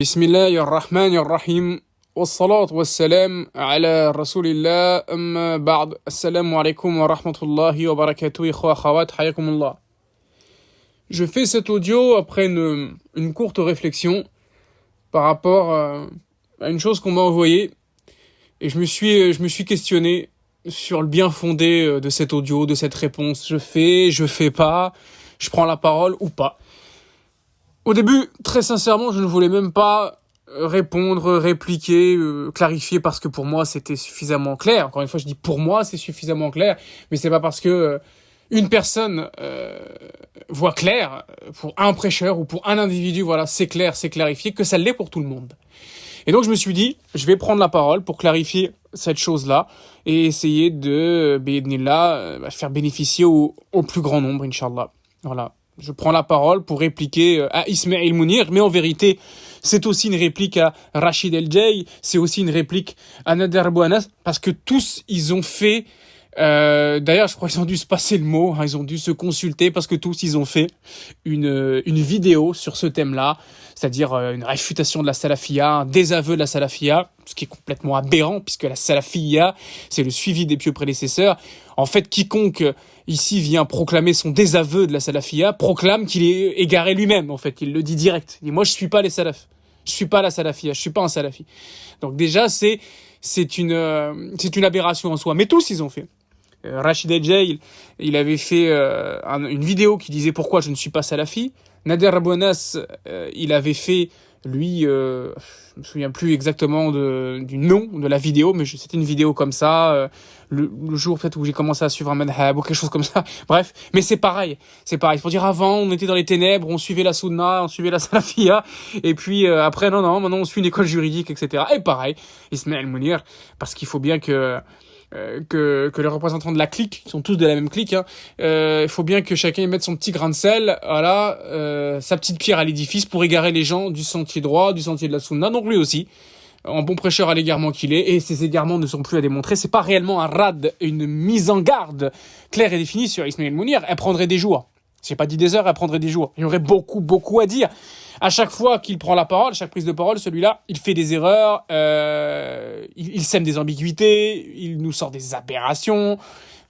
Bismillahirrahmanirrahim. والصلاة والسلام على رسول الله أما بعد السلام عليكم ورحمة الله وبركاته إخوة أخوات حياكم الله. Je fais cet audio après une courte réflexion par rapport à une chose qu'on m'a envoyée et je me suis questionné sur le bien fondé de cet audio, de cette réponse. Je fais pas, je prends la parole ou pas. Au début, très sincèrement, je ne voulais même pas répondre, répliquer, clarifier parce que pour moi c'était suffisamment clair. Encore une fois, je dis pour moi c'est suffisamment clair, mais c'est pas parce que une personne voit clair pour un prêcheur ou pour un individu, voilà, c'est clair, c'est clarifié, que ça l'est pour tout le monde. Et donc je me suis dit, je vais prendre la parole pour clarifier cette chose-là et essayer de, bi'idhnillah, faire bénéficier au plus grand nombre, Inch'Allah. Voilà. Je prends la parole pour répliquer à Ismaël Mounir, mais en vérité, c'est aussi une réplique à Rachid El Jay, c'est aussi une réplique à Nader Bouanas, parce que tous, ils ont fait, d'ailleurs, je crois qu'ils ont dû se passer le mot, ils ont dû se consulter, parce que tous, ils ont fait une vidéo sur ce thème-là, c'est-à-dire une réfutation de la salafia, un désaveu de la salafia, ce qui est complètement aberrant, puisque la salafia, c'est le suivi des pieux prédécesseurs. En fait, quiconque ici vient proclamer son désaveu de la salafia, proclame qu'il est égaré lui-même, en fait. Il le dit direct. Il dit, moi, je suis pas les salafs. Je suis pas la salafia. Je suis pas un salafi. Donc déjà, c'est une aberration en soi. Mais tous, ils ont fait. Rachid El Jay, il avait fait une vidéo qui disait pourquoi je ne suis pas salafi. Nader Bouanas, il avait fait, lui, je me souviens plus exactement du nom de la vidéo, mais c'était une vidéo comme ça, le jour peut-être où j'ai commencé à suivre un madhab ou quelque chose comme ça. Bref, mais c'est pareil. Il faut dire, avant, on était dans les ténèbres, on suivait la sunna, on suivait la salafia, et puis après, non, maintenant on suit une école juridique, etc. Et pareil, Ismaël Mounir, parce qu'il faut bien que les représentants de la clique, qui sont tous de la même clique, il faut bien que chacun y mette son petit grain de sel, voilà, sa petite pierre à l'édifice pour égarer les gens du sentier droit, du sentier de la sunna. Donc lui aussi, en bon prêcheur à l'égarement qu'il est, et ces égarements ne sont plus à démontrer, c'est pas réellement un rad, une mise en garde claire et définie sur Ismaël Mounir, elle prendrait des jours. J'ai pas dit des heures, elle prendrait des jours. Il y aurait beaucoup à dire. À chaque fois qu'il prend la parole, chaque prise de parole, celui-là, il fait des erreurs, il sème des ambiguïtés, il nous sort des aberrations,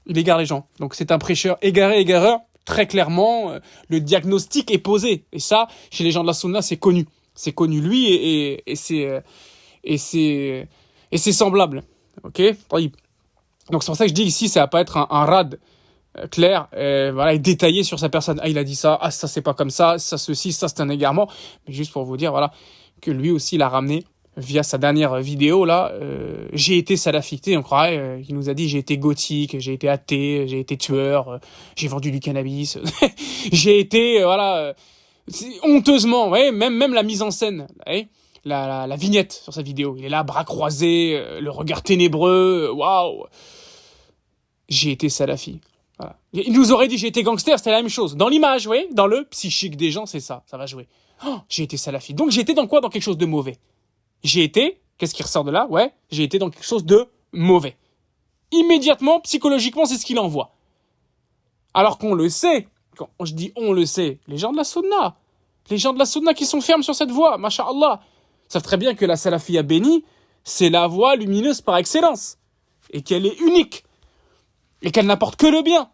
il égare les gens. Donc c'est un prêcheur égareur. Très clairement, le diagnostic est posé. Et ça, chez les gens de la sunna, c'est connu. C'est connu lui et c'est semblable. Ok? Donc c'est pour ça que je dis ici, ça va pas être un rad clair, voilà, et détaillé sur sa personne. Ah, il a dit ça, ah, ça c'est pas comme ça ceci, ça c'est un égarement. Mais juste pour vous dire, voilà, que lui aussi il a ramené via sa dernière vidéo là, j'ai été salafité, on croirait, il nous a dit j'ai été gothique, j'ai été athée, j'ai été tueur, j'ai vendu du cannabis, j'ai été, voilà, honteusement, ouais, même la mise en scène, ouais, la vignette sur sa vidéo, il est là, bras croisés, le regard ténébreux, waouh, j'ai été salafi. Voilà. Il nous aurait dit j'ai été gangster, c'était la même chose. Dans l'image, oui, dans le psychique des gens, c'est ça va jouer. Oh, j'ai été salafi. Donc j'ai été dans quoi? Dans quelque chose de mauvais. Qu'est-ce qui ressort de là? Ouais, j'ai été dans quelque chose de mauvais. Immédiatement, psychologiquement, c'est ce qu'il envoie. Alors qu'on le sait, quand je dis on le sait, les gens de la sunna qui sont fermes sur cette voie, masha'Allah, savent très bien que la salafia bénie, c'est la voie lumineuse par excellence. Et qu'elle est unique. Et qu'elle n'apporte que le bien.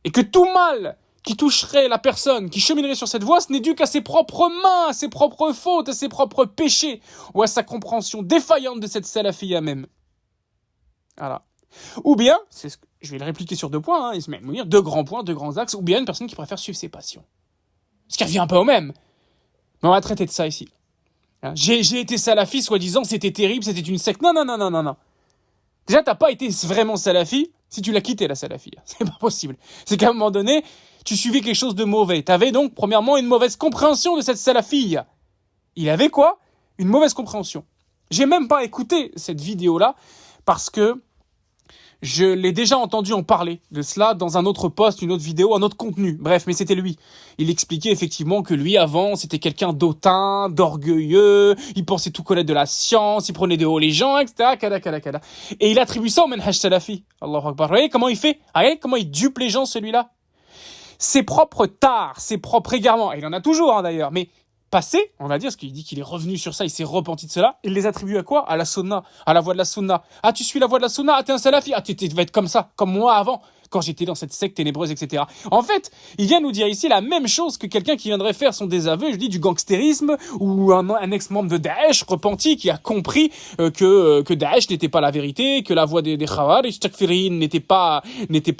Et que tout mal qui toucherait la personne qui cheminerait sur cette voie, ce n'est dû qu'à ses propres mains, à ses propres fautes, à ses propres péchés, ou à sa compréhension défaillante de cette salafia même. Voilà. Ou bien, je vais le répliquer sur 2 points, Ismaël Mounir, 2 grands points, 2 grands axes, ou bien une personne qui préfère suivre ses passions. Ce qui revient un peu au même. Mais on va traiter de ça ici. J'ai été salafi, soi-disant, c'était terrible, c'était une secte. Non. Déjà, t'as pas été vraiment salafi si tu l'as quitté, la salafia. C'est pas possible. C'est qu'à un moment donné, tu suivais quelque chose de mauvais. T'avais donc, premièrement, une mauvaise compréhension de cette salafia. Il avait quoi? Une mauvaise compréhension. J'ai même pas écouté cette vidéo-là parce que je l'ai déjà entendu en parler de cela dans un autre post, une autre vidéo, un autre contenu. Bref, mais c'était lui. Il expliquait effectivement que lui, avant, c'était quelqu'un d'hautain, d'orgueilleux, il pensait tout connaître de la science, il prenait de haut les gens, etc. Kada. Et il attribue ça au manhaj salafi. Allahu Akbar. Vous voyez comment il fait? Vous voyez comment il dupe les gens, celui-là? Ses propres tares, ses propres égarements, il en a toujours d'ailleurs, mais passés, on va dire, parce qu'il dit qu'il est revenu sur ça, il s'est repenti de cela, il les attribue à quoi? À la sunna, à la voie de la sunna. Ah, tu suis la voie de la sunna, ah, t'es un salafi, ah, tu vas être comme ça, comme moi avant, quand j'étais dans cette secte ténébreuse, etc. En fait, il vient nous dire ici la même chose que quelqu'un qui viendrait faire son désaveu, je dis, du gangstérisme, ou un ex-membre de Daesh repenti qui a compris que Daesh n'était pas la vérité, que la voie des Khawarij, Takfirin n'était pas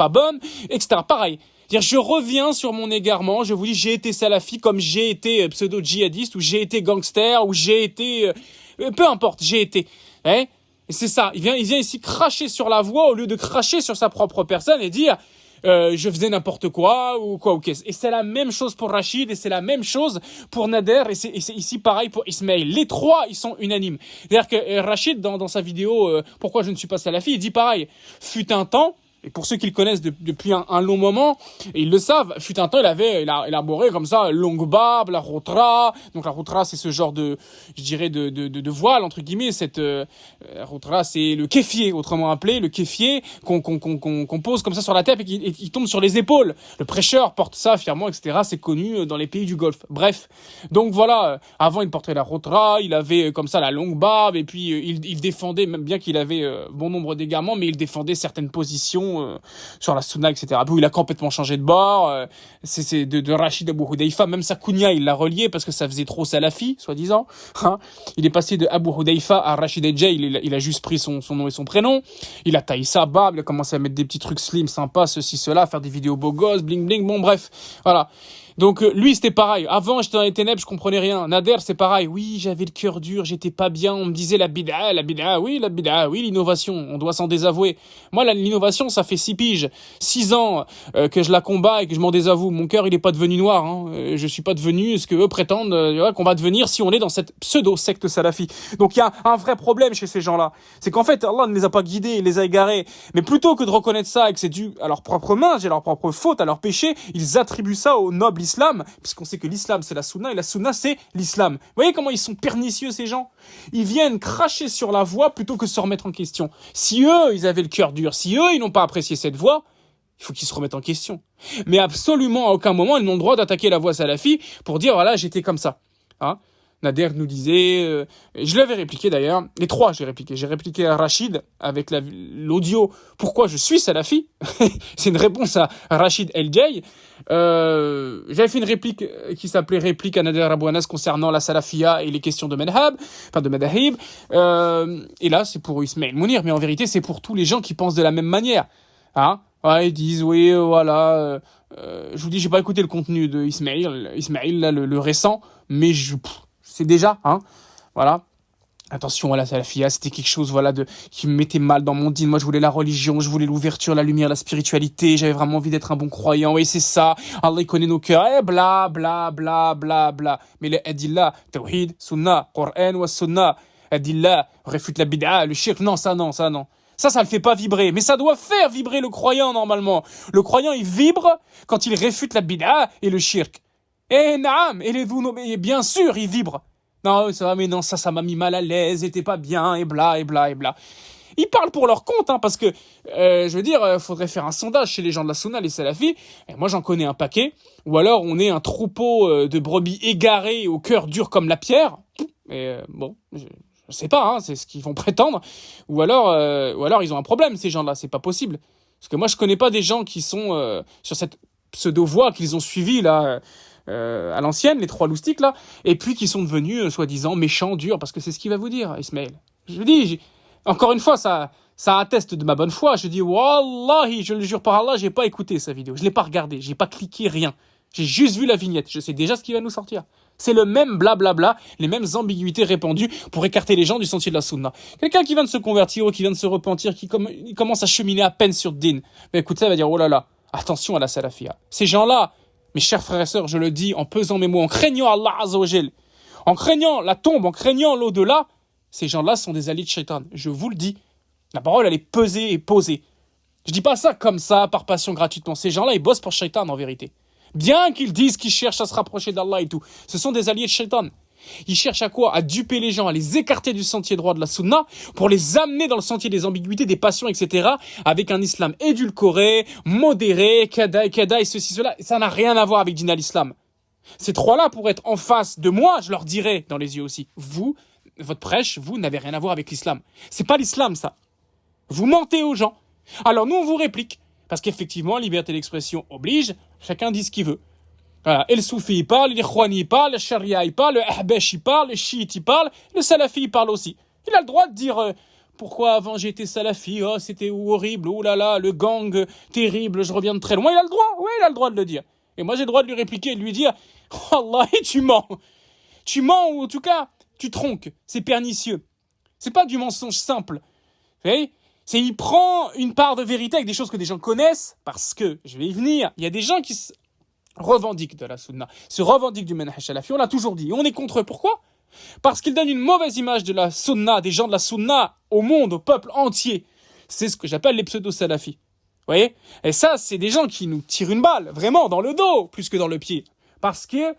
bonne, etc. Pareil. Dire, je reviens sur mon égarement, je vous dis, j'ai été salafi comme j'ai été pseudo-djihadiste, ou j'ai été gangster, ou j'ai été... peu importe, j'ai été. Hein, et c'est ça, il vient ici cracher sur la voie au lieu de cracher sur sa propre personne et dire je faisais n'importe quoi ou quoi ou qu'est-ce. Et c'est la même chose pour Rachid et c'est la même chose pour Nader et c'est ici pareil pour Ismaël. Les trois, ils sont unanimes. C'est-à-dire que Rachid, dans sa vidéo Pourquoi je ne suis pas salafi, il dit pareil. Fut un temps, et pour ceux qui le connaissent depuis un long moment, et ils le savent, fut un temps, il a élaboré comme ça, longue barbe, la routra. Donc la routra, c'est ce genre de voile, entre guillemets. La routra, c'est le kéfier, autrement appelé, le kéfier qu'on pose comme ça sur la tête et qui tombe sur les épaules. Le prêcheur porte ça fièrement, etc. C'est connu dans les pays du Golfe. Bref. Donc voilà, avant, il portait la routra, il avait comme ça la longue barbe, et puis il défendait, même bien qu'il avait bon nombre d'égarements, mais il défendait certaines positions sur la sunna, etc. Puis il a complètement changé de bord. C'est de Rachid Abu Hudayfa, même sa kunya, il l'a relié parce que ça faisait trop salafi, soi-disant. Hein, il est passé de Abu Hudayfa à Rachid Ejay, il a juste pris son nom et son prénom. Il a taillé sa barbe, il a commencé à mettre des petits trucs slim, sympas, ceci, cela, faire des vidéos beaux gosses, bling bling, bon bref, voilà. Donc lui c'était pareil, avant j'étais dans les ténèbres, je comprenais rien. Nader c'est pareil, oui j'avais le cœur dur, j'étais pas bien, on me disait la bid'a, oui l'innovation, on doit s'en désavouer. Moi l'innovation ça fait 6 piges, 6 ans que je la combats et que je m'en désavoue. Mon cœur il est pas devenu noir, hein. Je suis pas devenu ce que eux prétendent qu'on va devenir si on est dans cette pseudo-secte salafi. Donc il y a un vrai problème chez ces gens-là, c'est qu'en fait Allah ne les a pas guidés, il les a égarés. Mais plutôt que de reconnaître ça et que c'est dû à leur propre main, à leur propre faute, à leur péché, ils attribuent ça au noble islam, puisqu'on sait que l'islam c'est la sunna et la sunna c'est l'islam. Vous voyez comment ils sont pernicieux ces gens? Ils viennent cracher sur la voie plutôt que de se remettre en question. Si eux ils avaient le cœur dur, si eux ils n'ont pas apprécié cette voie, il faut qu'ils se remettent en question. Mais absolument à aucun moment ils n'ont le droit d'attaquer la voie salafi pour dire voilà j'étais comme ça. Hein? Nader nous disait, je l'avais répliqué d'ailleurs, les trois j'ai répliqué à Rachid avec l'audio pourquoi je suis salafi, c'est une réponse à Rachid El-Jay. J'avais fait une réplique qui s'appelait réplique à Nader Abou Anas concernant la salafia et les questions de madhab, et là c'est pour Ismaël Mounir, mais en vérité c'est pour tous les gens qui pensent de la même manière. Hein? Ouais, ils disent oui voilà, je vous dis j'ai pas écouté le contenu de Ismaël là, le récent, mais c'est déjà, hein, voilà. Attention à la salafia, c'était quelque chose, voilà, qui me mettait mal dans mon dîne. Moi, je voulais la religion, je voulais l'ouverture, la lumière, la spiritualité. J'avais vraiment envie d'être un bon croyant. Oui, c'est ça. Allah, il connaît nos cœurs. Bla, bla, bla, bla, bla. Mais les adillah, tawhid, sunnah, Qur'an wa sunnah. Adillah, réfute la bid'a, le shirk. Non. Ça le fait pas vibrer. Mais ça doit faire vibrer le croyant, normalement. Le croyant, il vibre quand il réfute la bid'a et le shirk. Et naam, et bien sûr, il vibre. Non, ça va, mais non, ça m'a mis mal à l'aise, c'était pas bien, et bla, et bla, et bla. Ils parlent pour leur compte, hein, parce que, je veux dire, faudrait faire un sondage chez les gens de la sunna, les salafis, et moi j'en connais un paquet, ou alors on est un troupeau de brebis égarés au cœur dur comme la pierre, et bon, je sais pas, hein, c'est ce qu'ils vont prétendre, ou alors ils ont un problème, ces gens-là, c'est pas possible. Parce que moi je connais pas des gens qui sont sur cette pseudo-voie qu'ils ont suivie, là, à l'ancienne, les trois loustiques là, et puis qui sont devenus soi-disant méchants, durs, parce que c'est ce qu'il va vous dire, Ismaël. Je dis, encore une fois, ça atteste de ma bonne foi. Je dis, wallahi, je le jure par Allah, j'ai pas écouté sa vidéo, je l'ai pas regardé, j'ai pas cliqué, rien. J'ai juste vu la vignette, je sais déjà ce qui va nous sortir. C'est le même blablabla, les mêmes ambiguïtés répandues pour écarter les gens du sentier de la sunna. Quelqu'un qui vient de se convertir ou qui vient de se repentir, il commence à cheminer à peine sur din. Mais écoute ça, il va dire, oh là là, attention à la salafia. Ces gens-là, mes chers frères et sœurs, je le dis en pesant mes mots, en craignant Allah Azza wa Jal, en craignant la tombe, en craignant l'au-delà, ces gens-là sont des alliés de Shaitan. Je vous le dis. La parole, elle est pesée et posée. Je dis pas ça comme ça, par passion, gratuitement. Ces gens-là, ils bossent pour Shaitan, en vérité. Bien qu'ils disent qu'ils cherchent à se rapprocher d'Allah et tout. Ce sont des alliés de Shaitan. Ils cherchent à quoi? À duper les gens, à les écarter du sentier droit de la sunna pour les amener dans le sentier des ambiguïtés, des passions, etc. avec un islam édulcoré, modéré, kada et ceci, cela. Ça n'a rien à voir avec din al-islam. Ces trois-là pourraient être en face de moi, je leur dirais dans les yeux aussi, vous, votre prêche, vous n'avez rien à voir avec l'islam. C'est pas l'islam, ça. Vous mentez aux gens. Alors nous, on vous réplique. Parce qu'effectivement, liberté d'expression oblige, chacun dit ce qu'il veut. Voilà. Et le soufi, il parle, l'ikhwani, il parle, le sharia, il parle, le ahbesh, il parle, le chiite, il parle, le salafi, il parle aussi. Il a le droit de dire pourquoi avant j'étais salafi, oh c'était horrible, oh là là, le gang terrible, je reviens de très loin. Il a le droit, oui, il a le droit de le dire. Et moi, j'ai le droit de lui répliquer et de lui dire, oh Allah, tu mens. Tu mens ou en tout cas, tu tronques. C'est pernicieux. C'est pas du mensonge simple. Vous voyez ? C'est il prend une part de vérité avec des choses que des gens connaissent, parce que, je vais y venir, il y a des gens qui se revendiquent de la sunna, se revendiquent du manhaj salafi, on l'a toujours dit, et on est contre eux. Pourquoi ? Parce qu'ils donnent une mauvaise image de la sunna, des gens de la sunna au monde, au peuple entier. C'est ce que j'appelle les pseudo-salafis. Vous voyez ? Et ça, c'est des gens qui nous tirent une balle, vraiment, dans le dos, plus que dans le pied. Parce que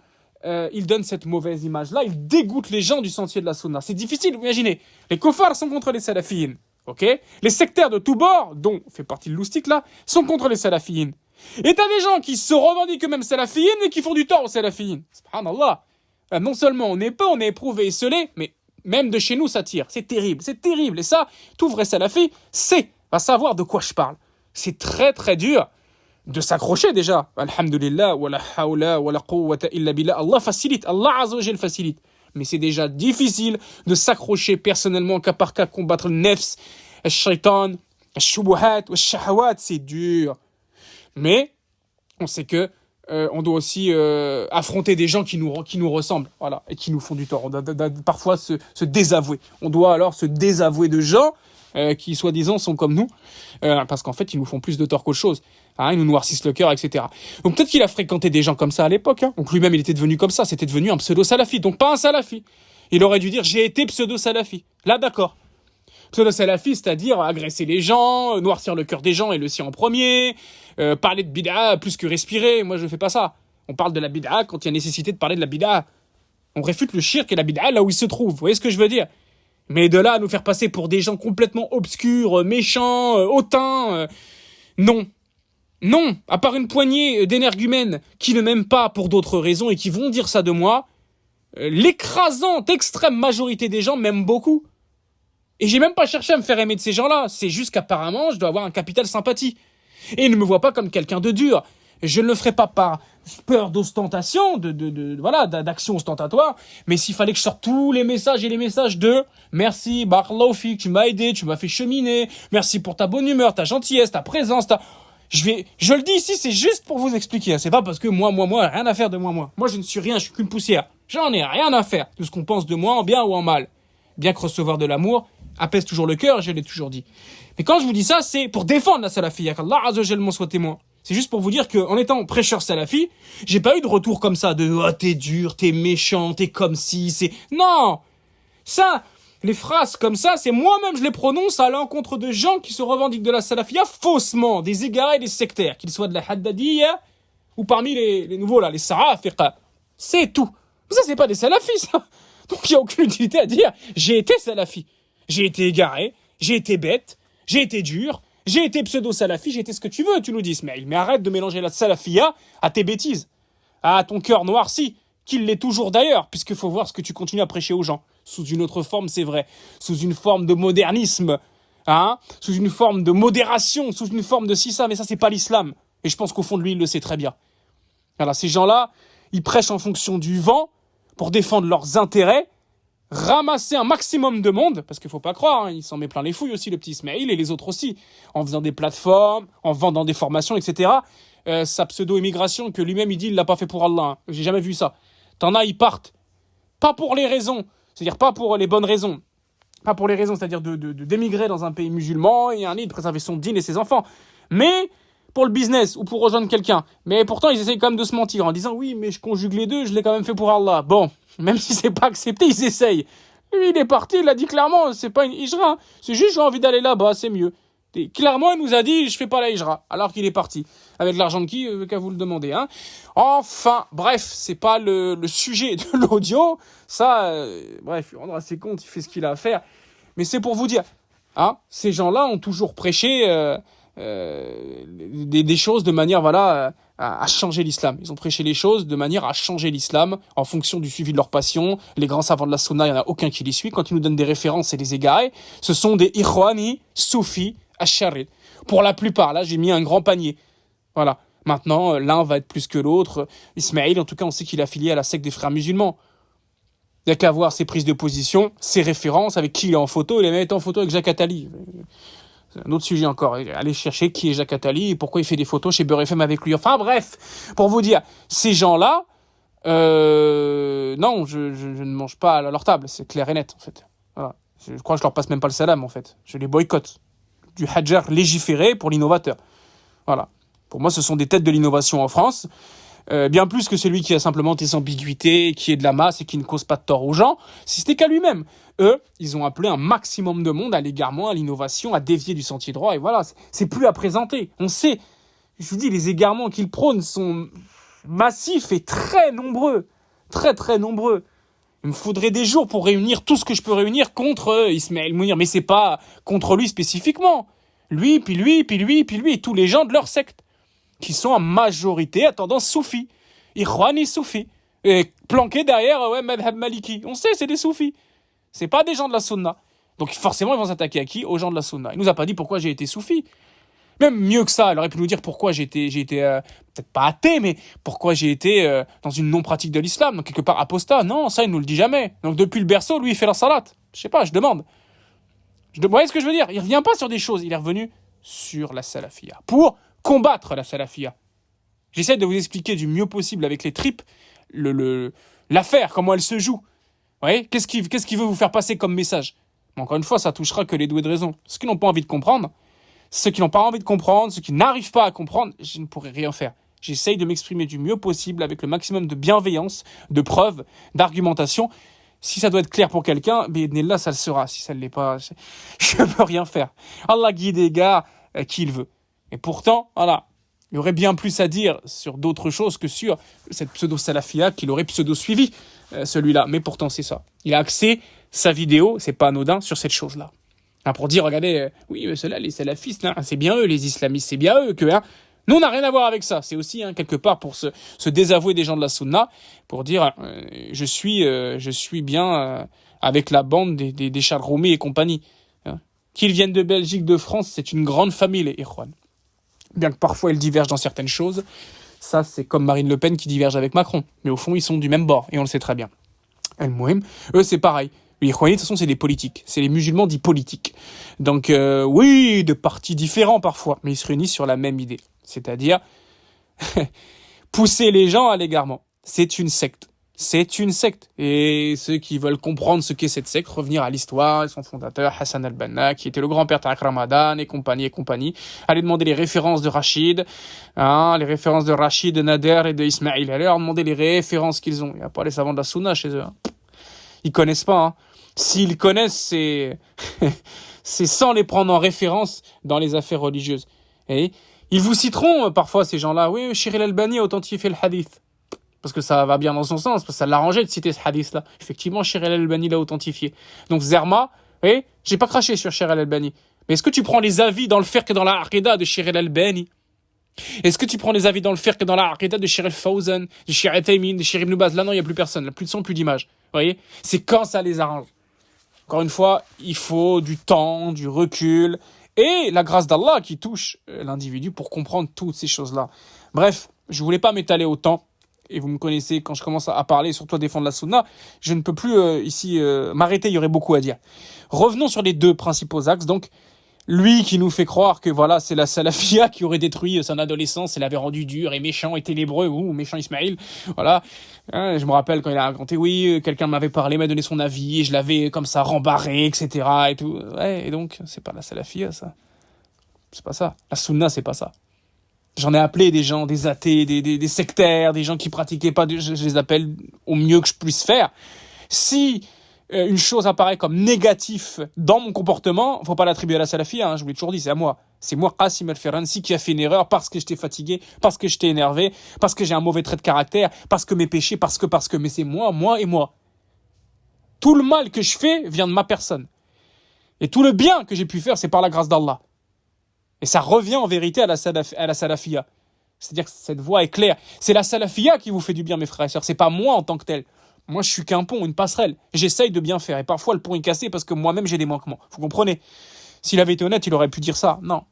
ils donnent cette mauvaise image-là, ils dégoûtent les gens du sentier de la sunna. C'est difficile, vous imaginez. Les kofars sont contre les salafiyines. Okay, les sectaires de tous bords, dont fait partie le loustique là, sont contre les salafiyines. Et t'as des gens qui se revendiquent eux-mêmes salafiyines, mais qui font du tort aux salafiyines. Subhanallah. Non seulement on est peu, on est éprouvé et scellé, mais même de chez nous ça tire. C'est terrible, c'est terrible. Et ça, tout vrai salafi, va savoir de quoi je parle. C'est très très dur de s'accrocher déjà. Alhamdulillah, wa la hawla wa la quwwata illa billah. Allah facilite, Allah azza wa jal facilite. Mais c'est déjà difficile de s'accrocher personnellement cas par cas, combattre le nefs, le shaitan, le shubuhat, le shahawat, c'est dur. Mais on sait que on doit aussi affronter des gens qui nous ressemblent, voilà, et qui nous font du tort. On doit parfois se désavouer. On doit alors se désavouer de gens qui, soi-disant, sont comme nous, parce qu'en fait, ils nous font plus de tort qu'autre chose. Hein, ils nous noircissent le cœur, etc. Donc peut-être qu'il a fréquenté des gens comme ça à l'époque. Hein. Donc lui-même, il était devenu comme ça. C'était devenu un pseudo-salafi. Donc pas un salafi. Il aurait dû dire, j'ai été pseudo-salafi. Là, d'accord. Pseudo-salafi, c'est-à-dire agresser les gens, noircir le cœur des gens et le sien en premier, parler de bid'a plus que respirer. Moi, je fais pas ça. On parle de la bid'a quand il y a nécessité de parler de la bid'a. On réfute le shirk et la bid'a là où il se trouve. Vous voyez ce que je veux dire ? Mais de là à nous faire passer pour des gens complètement obscurs, méchants, hautains, non. Non, à part une poignée d'énergumènes qui ne m'aiment pas pour d'autres raisons et qui vont dire ça de moi, l'écrasante extrême majorité des gens m'aiment beaucoup. Et j'ai même pas cherché à me faire aimer de ces gens-là. C'est juste qu'apparemment, je dois avoir un capital sympathie. Et ils ne me voient pas comme quelqu'un de dur. Je ne le ferai pas par peur d'ostentation, d'action ostentatoire. Mais s'il fallait que je sorte tous les messages et les messages de merci, barakallahu fik, tu m'as aidé, tu m'as fait cheminer, merci pour ta bonne humeur, ta gentillesse, ta présence, je le dis ici, c'est juste pour vous expliquer. C'est pas parce que moi, rien à faire de moi. Moi, je ne suis rien, je suis qu'une poussière. J'en ai rien à faire de ce qu'on pense de moi, en bien ou en mal. Bien que recevoir de l'amour apaise toujours le cœur, je l'ai toujours dit. Mais quand je vous dis ça, c'est pour défendre la salafiyya, qu'Allah Azza wa Jal m'en soit témoin. C'est juste pour vous dire qu'en étant prêcheur salafi, j'ai pas eu de retour comme ça de « Oh, t'es dur, t'es méchant, t'es comme si, c'est... » Non. Ça, les phrases comme ça, c'est moi-même je les prononce à l'encontre de gens qui se revendiquent de la salafiyya faussement, des égarés et des sectaires, qu'ils soient de la haddadiyya ou parmi les nouveaux là, les sarafiqa. C'est tout. Mais ça, c'est pas des salafis, ça. Donc il y a aucune utilité à dire « J'ai été salafi. J'ai été égaré, j'ai été bête, j'ai été dur, j'ai été pseudo-salafi, j'ai été ce que tu veux, tu nous dis, Ismaël. Mais arrête de mélanger la salafiyya à tes bêtises, à ton cœur noirci, qu'il l'est toujours d'ailleurs, puisqu'il faut voir ce que tu continues à prêcher aux gens. Sous une autre forme, c'est vrai. Sous une forme de modernisme, hein, sous une forme de modération, sous une forme de si ça, mais ça, c'est pas l'islam. Et je pense qu'au fond de lui, il le sait très bien. Alors, ces gens-là, ils prêchent en fonction du vent pour défendre leurs intérêts, ramasser un maximum de monde, parce qu'il faut pas croire, hein, il s'en met plein les fouilles aussi, le petit Ismaïl, et les autres aussi, en faisant des plateformes, en vendant des formations, etc. Sa pseudo-immigration, que lui-même il dit, il l'a pas fait pour Allah, hein. J'ai jamais vu ça. T'en as, ils partent, pas pour les raisons, c'est-à-dire pas pour les bonnes raisons, pas pour les raisons, c'est-à-dire d'émigrer dans un pays musulman, et de préserver son dîn et ses enfants, mais pour le business, ou pour rejoindre quelqu'un. Mais pourtant, ils essayent quand même de se mentir, en disant, oui, mais je conjugue les deux, je l'ai quand même fait pour Allah. Bon, même si c'est pas accepté, ils essayent. Lui, il est parti, il a dit clairement, c'est pas une hijra, hein. C'est juste, j'ai envie d'aller là-bas, c'est mieux. Et clairement, il nous a dit, je fais pas la hijra, alors qu'il est parti. Avec l'argent de qui, qu'à vous le demander, hein. Enfin, bref, c'est pas le sujet de l'audio. Ça, bref, il rendra ses comptes, il fait ce qu'il a à faire. Mais c'est pour vous dire, hein, ces gens-là ont toujours prêché des choses de manière, voilà, à changer l'islam. Ils ont prêché les choses de manière à changer l'islam en fonction du suivi de leur passion. Les grands savants de la sunna, il n'y en a aucun qui les suit. Quand ils nous donnent des références, c'est des égarés. Ce sont des ikhwani, soufis, ashari. Pour la plupart, là, j'ai mis un grand panier. Voilà. Maintenant, l'un va être plus que l'autre. Ismaïl, en tout cas, on sait qu'il est affilié à la secte des frères musulmans. Il n'y a qu'à voir ses prises de position, ses références, avec qui il est en photo. Il est même été en photo avec Jacques Attali. C'est un autre sujet encore. Allez chercher qui est Jacques Attali et pourquoi il fait des photos chez Beurre FM avec lui. Enfin bref, pour vous dire, ces gens-là, non, je ne mange pas à leur table. C'est clair et net, en fait. Voilà. Je crois que je leur passe même pas le salam, en fait. Je les boycotte. Du hadjar légiféré pour l'innovateur. Voilà. Pour moi, ce sont des têtes de l'innovation en France. Bien plus que celui qui a simplement des ambiguïtés, qui est de la masse et qui ne cause pas de tort aux gens, si c'était qu'à lui-même. Eux, ils ont appelé un maximum de monde à l'égarement, à l'innovation, à dévier du sentier droit, et voilà, c'est plus à présenter. On sait, je vous dis, les égarements qu'ils prônent sont massifs et très nombreux. Très, très nombreux. Il me faudrait des jours pour réunir tout ce que je peux réunir contre Ismaël Mounir, mais c'est pas contre lui spécifiquement. Lui, puis lui, puis lui, puis lui, et tous les gens de leur secte, qui sont en majorité à tendance soufi, Ikhwani soufi, et planqués derrière Madhab Maliki. On sait, c'est des soufis. C'est pas des gens de la sunna. Donc forcément, ils vont s'attaquer à qui? Aux gens de la sunna. Il nous a pas dit pourquoi j'ai été soufi. Même mieux que ça, il aurait pu nous dire pourquoi j'ai été peut-être pas athée, mais pourquoi j'ai été dans une non-pratique de l'islam, donc quelque part apostat. Non, ça, il nous le dit jamais. Donc depuis le berceau, lui, il fait la salat. Je sais pas, je demande. Vous voyez ce que je veux dire? Il revient pas sur des choses, il est revenu sur la salafia. Pour combattre la salafia. J'essaie de vous expliquer du mieux possible avec les tripes l'affaire, comment elle se joue. Vous voyez, qu'est-ce qu'il veut vous faire passer comme message? Mais encore une fois, ça touchera que les doués de raison. Ceux qui n'ont pas envie de comprendre, ceux qui n'arrivent pas à comprendre, je ne pourrai rien faire. J'essaye de m'exprimer du mieux possible avec le maximum de bienveillance, de preuves, d'argumentation. Si ça doit être clair pour quelqu'un, là, ça le sera. Si ça ne l'est pas, je ne peux rien faire. Allah guide les gars qui il veut. Et pourtant, voilà, il y aurait bien plus à dire sur d'autres choses que sur cette pseudo-salafia qu'il aurait pseudo-suivi, celui-là. Mais pourtant, c'est ça. Il a axé sa vidéo, c'est pas anodin, sur cette chose-là. Pour dire, regardez, oui, ceux-là, les salafistes, c'est bien eux, les islamistes, c'est bien eux que... Nous, on n'a rien à voir avec ça. C'est aussi, quelque part, pour se désavouer des gens de la sunna, pour dire, je suis bien avec la bande des Charles Roumé et compagnie. Qu'ils viennent de Belgique, de France, c'est une grande famille, les Ikhwan. Bien que parfois ils divergent dans certaines choses, ça c'est comme Marine Le Pen qui diverge avec Macron. Mais au fond, ils sont du même bord, et on le sait très bien. Al-Mouhim, eux c'est pareil. Les Ikhwanis, de toute façon, c'est des politiques. C'est les musulmans dits politiques. Donc oui, de partis différents parfois, mais ils se réunissent sur la même idée. C'est-à-dire, pousser les gens à l'égarement. C'est une secte. C'est une secte. Et ceux qui veulent comprendre ce qu'est cette secte, revenir à l'histoire, et son fondateur, Hassan al-Banna, qui était le grand-père Tariq Ramadan, et compagnie. Allez demander les références de Rachid, les références de Rachid, de Nader et de Ismaïl. Allez leur demander les références qu'ils ont. Il n'y a pas les savants de la sunna chez eux. Ils connaissent pas. S'ils connaissent, c'est sans les prendre en référence dans les affaires religieuses. Et ils vous citeront parfois, ces gens-là. Oui, Shiril al-Bani a authentifié le hadith. Parce que ça va bien dans son sens, parce que ça l'arrangeait de citer ce hadith-là. Effectivement, Shiril al-Bani l'a authentifié. Donc Zerma, oui, j'ai pas craché sur Shiril al-Bani. Mais est-ce que tu prends les avis dans le fiqh et dans la aqida de Shiril al-Bani? Est-ce que tu prends les avis dans le fiqh et dans la aqida de Shiril Fawzan, de Shiril Taymin, de Shiril Ibn Baz? Là, non, il n'y a plus personne. Là, plus de son, plus d'image. Vous voyez? C'est quand ça les arrange. Encore une fois, il faut du temps, du recul et la grâce d'Allah qui touche l'individu pour comprendre toutes ces choses-là. Bref, je voulais pas m'étaler autant. Et vous me connaissez, quand je commence à parler, surtout à défendre la sunna, je ne peux plus ici m'arrêter, il y aurait beaucoup à dire. Revenons sur les deux principaux axes. Donc, lui qui nous fait croire que voilà, c'est la salafia qui aurait détruit son adolescence et l'avait rendu dur et méchant et ténébreux, ou méchant Ismaïl. Voilà. Je me rappelle quand il a raconté, oui, quelqu'un m'avait parlé, m'a donné son avis, et je l'avais comme ça rembarré, etc. et tout. Ouais, et donc, c'est pas la salafia, ça. C'est pas ça. La sunna, c'est pas ça. J'en ai appelé des gens, des athées, des sectaires, des gens qui pratiquaient pas, je les appelle au mieux que je puisse faire. Si une chose apparaît comme négatif dans mon comportement, faut pas l'attribuer à la salafia, je vous l'ai toujours dit, c'est à moi. C'est moi, Qasim al-Firansi, qui a fait une erreur parce que j'étais fatigué, parce que j'étais énervé, parce que j'ai un mauvais trait de caractère, parce que mes péchés, parce que, mais c'est moi et moi. Tout le mal que je fais vient de ma personne. Et tout le bien que j'ai pu faire, c'est par la grâce d'Allah. Et ça revient en vérité à la salafia. C'est-à-dire que cette voie est claire. C'est la salafia qui vous fait du bien, mes frères et sœurs. C'est pas moi en tant que tel. Moi, je suis qu'un pont, une passerelle. J'essaye de bien faire. Et parfois, le pont est cassé parce que moi-même, j'ai des manquements. Vous comprenez? S'il avait été honnête, il aurait pu dire ça. Non.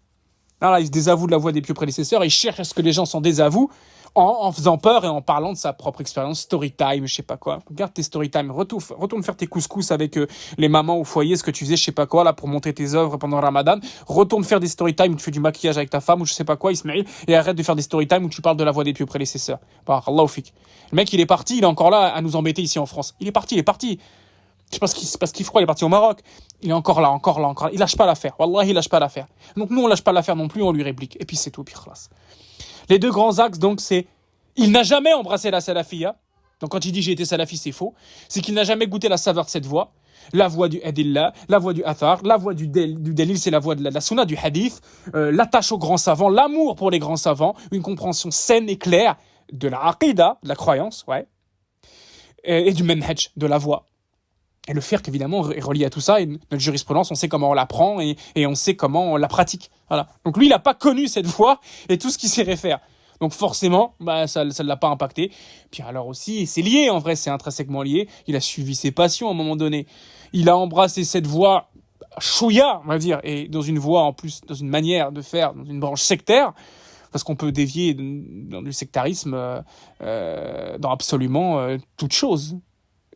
Là, il se désavoue de la voie des pieux prédécesseurs. Il cherche à ce que les gens s'en désavouent en faisant peur et en parlant de sa propre expérience. Story time, je sais pas quoi. Regarde tes story time. Retourne faire tes couscous avec les mamans au foyer, ce que tu faisais, je sais pas quoi, là, pour monter tes œuvres pendant le Ramadan. Retourne faire des story time où tu fais du maquillage avec ta femme ou je sais pas quoi, Ismaël. Et arrête de faire des story time où tu parles de la voie des pieux prédécesseurs. Bah, Allah fik. Le mec, il est parti, il est encore là à nous embêter ici en France. Il est parti. Je sais pas ce qu'il fera, il est parti au Maroc. Il est encore là. Il lâche pas l'affaire. Wallah, il lâche pas l'affaire. Donc nous, on lâche pas l'affaire non plus, on lui réplique. Et puis c'est tout, puis khlas. Les deux grands axes, donc, c'est il n'a jamais embrassé la salafia. Donc quand il dit j'ai été salafi, c'est faux. C'est qu'il n'a jamais goûté la saveur de cette voie. La voie du adillah, la voie du athar, la voie du dalil, c'est la voie de la sunna, du hadith, l'attache aux grands savants, l'amour pour les grands savants, une compréhension saine et claire de la aqida, de la croyance, ouais, et du manhaj, de la voie. Et le fiqh, évidemment, est relié à tout ça. Et notre jurisprudence, on sait comment on l'apprend et on sait comment on la pratique. Voilà. Donc lui, il n'a pas connu cette voie et tout ce qui s'y réfère. Donc forcément, bah, ça ne l'a pas impacté. Puis alors aussi, c'est lié en vrai, c'est intrinsèquement lié. Il a suivi ses passions à un moment donné. Il a embrassé cette voie chouïa, on va dire, et dans une voie en plus, dans une manière de faire, dans une branche sectaire, parce qu'on peut dévier dans du sectarisme dans absolument toute chose.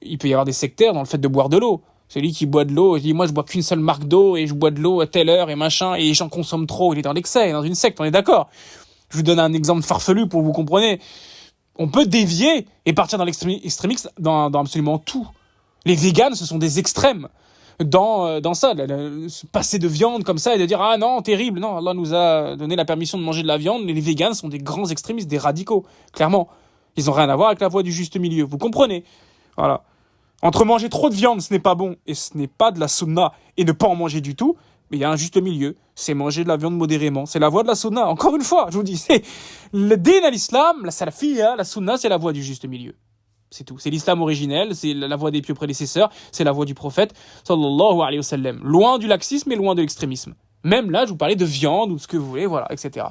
Il peut y avoir des sectaires dans le fait de boire de l'eau. Celui qui boit de l'eau, il dit moi je bois qu'une seule marque d'eau et je bois de l'eau à telle heure et machin, et les gens consomment trop, il est dans l'excès, il est dans une secte, on est d'accord. Je vous donne un exemple farfelu pour que vous compreniez. On peut dévier et partir dans l'extrémisme dans absolument tout. Les véganes, ce sont des extrêmes dans ça. Se passer de viande comme ça et de dire ah non, terrible. Non, Allah nous a donné la permission de manger de la viande, mais les véganes sont des grands extrémistes, des radicaux. Clairement, ils n'ont rien à voir avec la voie du juste milieu. Vous comprenez? Voilà. Entre manger trop de viande, ce n'est pas bon, et ce n'est pas de la sunna, et ne pas en manger du tout, mais il y a un juste milieu, c'est manger de la viande modérément. C'est la voie de la sunna. Encore une fois, je vous dis, c'est le din à l'islam, la salafiyya, la sunna, c'est la voie du juste milieu. C'est tout. C'est l'islam originel, c'est la voie des pieux prédécesseurs, c'est la voie du prophète, sallallahu alayhi wa sallam. Loin du laxisme et loin de l'extrémisme. Même là, je vous parlais de viande ou de ce que vous voulez, voilà, etc.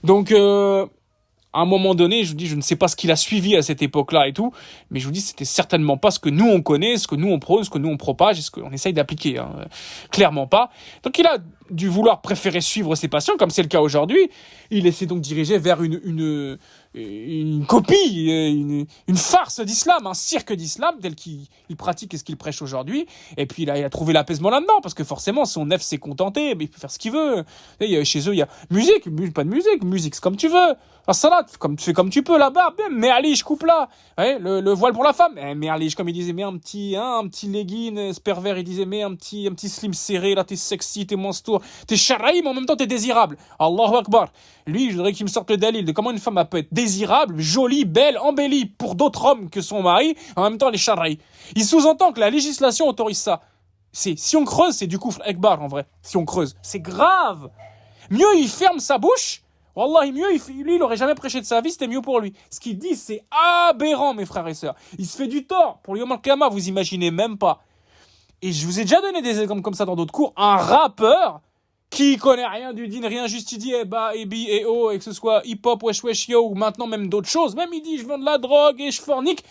Donc, à un moment donné, je vous dis, je ne sais pas ce qu'il a suivi à cette époque-là et tout, mais je vous dis, c'était certainement pas ce que nous on connaît, ce que nous on prône, ce que nous on propage, et ce qu'on essaye d'appliquer. Hein. Clairement pas. Donc il a dû vouloir préférer suivre ses passions, comme c'est le cas aujourd'hui. Il essaie donc de diriger vers une copie, une farce d'islam, un cirque d'islam tel qu'il pratique et ce qu'il prêche aujourd'hui. Et puis là, il a trouvé l'apaisement là-dedans, parce que forcément, son nef s'est contenté, mais il peut faire ce qu'il veut. Et chez eux, il y a musique, pas de musique, c'est comme tu veux. La salade, tu fais comme tu peux, la barbe, mais allez, je coupe là. Ouais, le voile pour la femme, mais allez, comme il disait, mais un petit legging, ce pervers, il disait, mais un petit slim serré, là, t'es sexy, t'es monstour, t'es sharaï, mais en même temps, t'es désirable. Allahu Akbar. Lui, je voudrais qu'il me sorte le dalil de comment une femme peut être désirable, jolie, belle, embellie pour d'autres hommes que son mari, en même temps, les sharaï. Il sous-entend que la législation autorise ça. Si on creuse, c'est du kufr akbar, en vrai. Si on creuse. C'est grave. Mieux, il ferme sa bouche. Wallahi, mieux, lui, il aurait jamais prêché de sa vie, c'était mieux pour lui. Ce qu'il dit, c'est aberrant, mes frères et sœurs. Il se fait du tort. Pour Yom al-Qiyamah, vous imaginez même pas. Et je vous ai déjà donné des exemples comme ça dans d'autres cours. Un rappeur qui connaît rien du din, rien, juste il dit et que ce soit hip-hop, wesh yo, ou maintenant même d'autres choses. Même il dit je vends de la drogue et je fornique.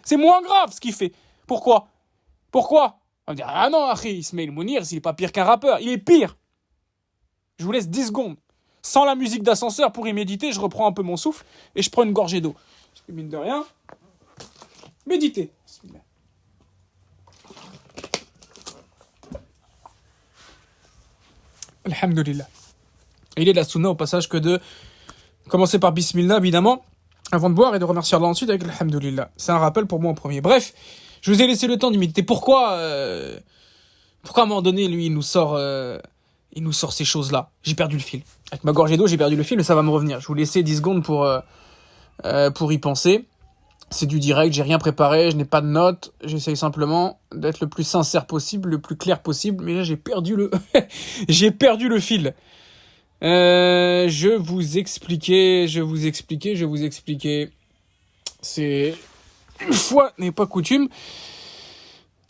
C'est moins grave ce qu'il fait. Pourquoi? On va dire ah non, Akhi, Ismaël Mounir, il est pas pire qu'un rappeur. Il est pire. Je vous laisse 10 secondes. Sans la musique d'ascenseur pour y méditer, je reprends un peu mon souffle et je prends une gorgée d'eau. Parce que mine de rien, méditez. Alhamdulillah. Et il est de la sunna au passage que de commencer par Bismillah, évidemment, avant de boire et de remercier Allah ensuite avec Alhamdulillah. C'est un rappel pour moi en premier. Bref, je vous ai laissé le temps de méditer. Pourquoi à un moment donné, lui, il nous sort ces choses-là? J'ai perdu le fil. Avec ma gorgée d'eau, j'ai perdu le fil, mais ça va me revenir. Je vous laisser 10 secondes pour y penser. C'est du direct, j'ai rien préparé, je n'ai pas de notes. J'essaye simplement d'être le plus sincère possible, le plus clair possible. Mais là, j'ai perdu le fil. Je vous expliquais. C'est une fois n'est pas coutume.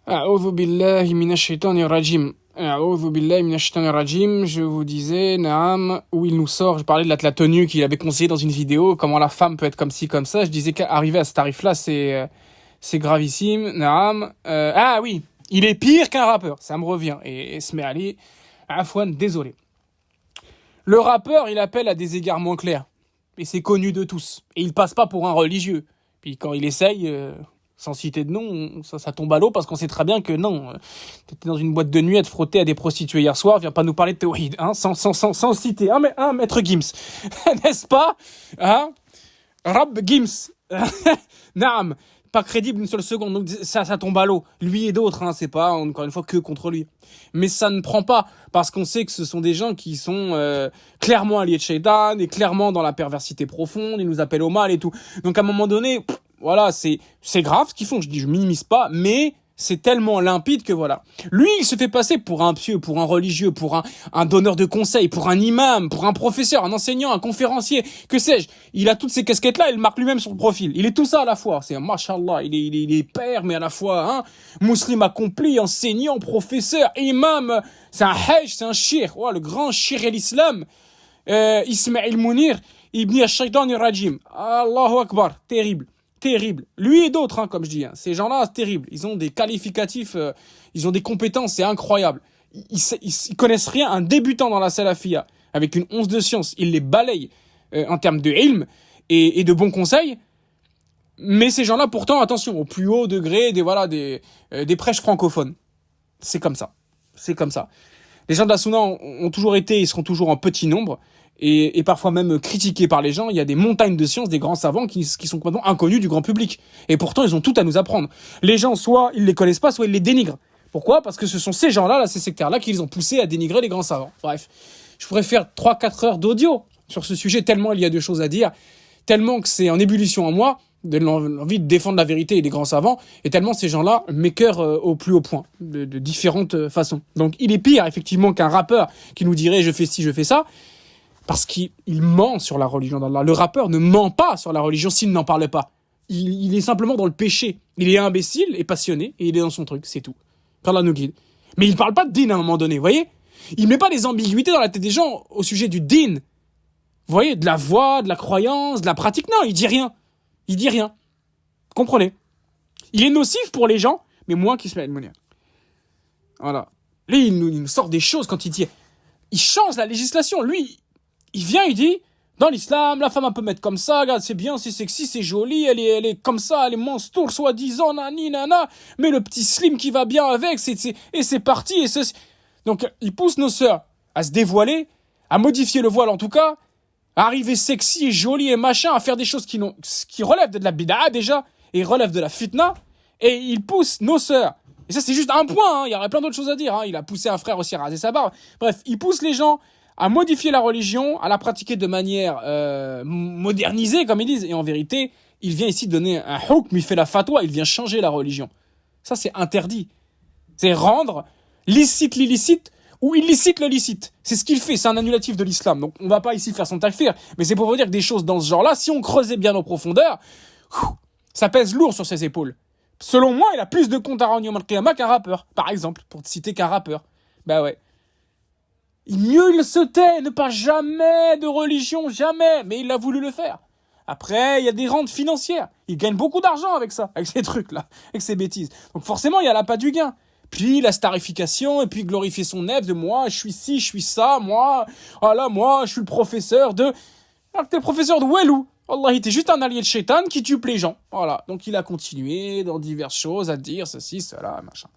A'udhu billahi minash shaitanir rajim. A'udhu billahi minash shaitanir rajim. Je vous disais, Naam, où il nous sort, je parlais de la tenue qu'il avait conseillé dans une vidéo, comment la femme peut être comme ci, comme ça. Je disais qu'arriver à ce tarif-là, c'est gravissime. Naam. Ah oui, il est pire qu'un rappeur, ça me revient. Et Esme Ali, Afwan, désolé. Le rappeur, il appelle à des égarements clairs. Et c'est connu de tous. Et il passe pas pour un religieux. Puis quand il essaye, sans citer de nom, ça tombe à l'eau parce qu'on sait très bien que non. T'étais dans une boîte de nuit à te frotter à des prostituées hier soir, viens pas nous parler de tawhid, hein, sans citer. Maître Gims. N'est-ce pas? Hein? Rab Gims. Naam. Pas crédible une seule seconde, donc ça tombe à l'eau. Lui et d'autres, hein, c'est pas encore une fois que contre lui. Mais ça ne prend pas, parce qu'on sait que ce sont des gens qui sont clairement alliés de Shaitan, et clairement dans la perversité profonde, ils nous appellent au mal et tout. Donc à un moment donné, voilà, c'est grave ce qu'ils font, je minimise pas, mais c'est tellement limpide que voilà. Lui, il se fait passer pour un pieux, pour un religieux, pour un donneur de conseils, pour un imam, pour un professeur, un enseignant, un conférencier, que sais-je. Il a toutes ces casquettes-là, il marque lui-même son profil. Il est tout ça à la fois. C'est mashallah, il est père, mais à la fois, hein, musulman accompli, enseignant, professeur, imam. C'est un hajj, c'est un shir. Ouais, le grand shir et l'islam. Ismail Mounir, Ibn Shaitan Rajim. Allahu Akbar, terrible. Terrible. Lui et d'autres, hein, comme je dis. Hein. Ces gens-là, c'est terrible. Ils ont des qualificatifs, ils ont des compétences, c'est incroyable. Ils connaissent rien. Un débutant dans la salafia, avec une once de science, il les balaye en termes de ilm et de bons conseils. Mais ces gens-là, pourtant, attention, au plus haut degré, des prêches francophones. C'est comme ça. C'est comme ça. Les gens de la Sunna ont toujours été et seront toujours en petit nombre. Et parfois même critiqués par les gens. Il y a des montagnes de sciences, des grands savants qui sont complètement inconnus du grand public. Et pourtant, ils ont tout à nous apprendre. Les gens, soit ils les connaissent pas, soit ils les dénigrent. Pourquoi? Parce que ce sont ces gens-là, ces sectaires-là, qui les ont poussés à dénigrer les grands savants. Bref, je pourrais faire 3-4 heures d'audio sur ce sujet, tellement il y a de choses à dire, tellement que c'est en ébullition en moi, de l'envie de défendre la vérité et les grands savants, et tellement ces gens-là m'écœurent au plus haut point, de différentes façons. Donc il est pire, effectivement, qu'un rappeur qui nous dirait « je fais ci, je fais ça », parce qu'il ment sur la religion d'Allah. Le rappeur ne ment pas sur la religion s'il n'en parle pas. Il est simplement dans le péché. Il est imbécile et passionné, et il est dans son truc, c'est tout. Qu'Allah nous guide. Mais il ne parle pas de din à un moment donné, vous voyez? Il ne met pas des ambiguïtés dans la tête des gens au sujet du din. Vous voyez, de la foi, de la croyance, de la pratique. Non, il dit rien. Il dit rien. Vous comprenez? Il est nocif pour les gens, mais moins qu'Ismaël Mounir. Voilà. Lui, il nous sort des choses quand il dit... Il change la législation. Lui, il vient, il dit... Dans l'islam, la femme, elle peut mettre comme ça, regarde, c'est bien, c'est sexy, c'est joli, elle est comme ça, elle est monstre, soi-disant, nani, nana, mais le petit slim qui va bien avec, et c'est parti, et ceci. Donc, il pousse nos sœurs à se dévoiler, à modifier le voile en tout cas, à arriver sexy et joli et machin, à faire des choses qui relèvent de la bid'a déjà, et relèvent de la fitna, et il pousse nos sœurs. Et ça, c'est juste un point, hein, il y aurait plein d'autres choses à dire, hein. Il a poussé un frère aussi à raser sa barbe. Bref, il pousse les gens à modifier la religion, à la pratiquer de manière modernisée, comme ils disent. Et en vérité, il vient ici donner un hukm, il fait la fatwa, il vient changer la religion. Ça, c'est interdit. C'est rendre licite l'illicite ou illicite le licite. C'est ce qu'il fait, c'est un annulatif de l'islam. Donc, on va pas ici faire son takfir, mais c'est pour vous dire que des choses dans ce genre-là, si on creusait bien en profondeur, ça pèse lourd sur ses épaules. Selon moi, il a plus de comptes à rendre Yom al-Qiyamah qu'un rappeur, par exemple, pour te citer qu'un rappeur. Bah ouais. Mieux il se tait, ne pas jamais de religion, jamais. Mais il a voulu le faire. Après, il y a des rentes financières. Il gagne beaucoup d'argent avec ça, avec ces trucs-là, avec ces bêtises. Donc forcément, il y a l'appât du gain. Puis la starification, et puis glorifier son nef de moi, je suis ci, je suis ça, moi, voilà, moi, je suis le professeur de... Alors que t'es le professeur de Welou. Allah, il était juste un allié de Shaitan qui tue les gens. Voilà. Donc il a continué dans diverses choses à dire ceci, cela, machin.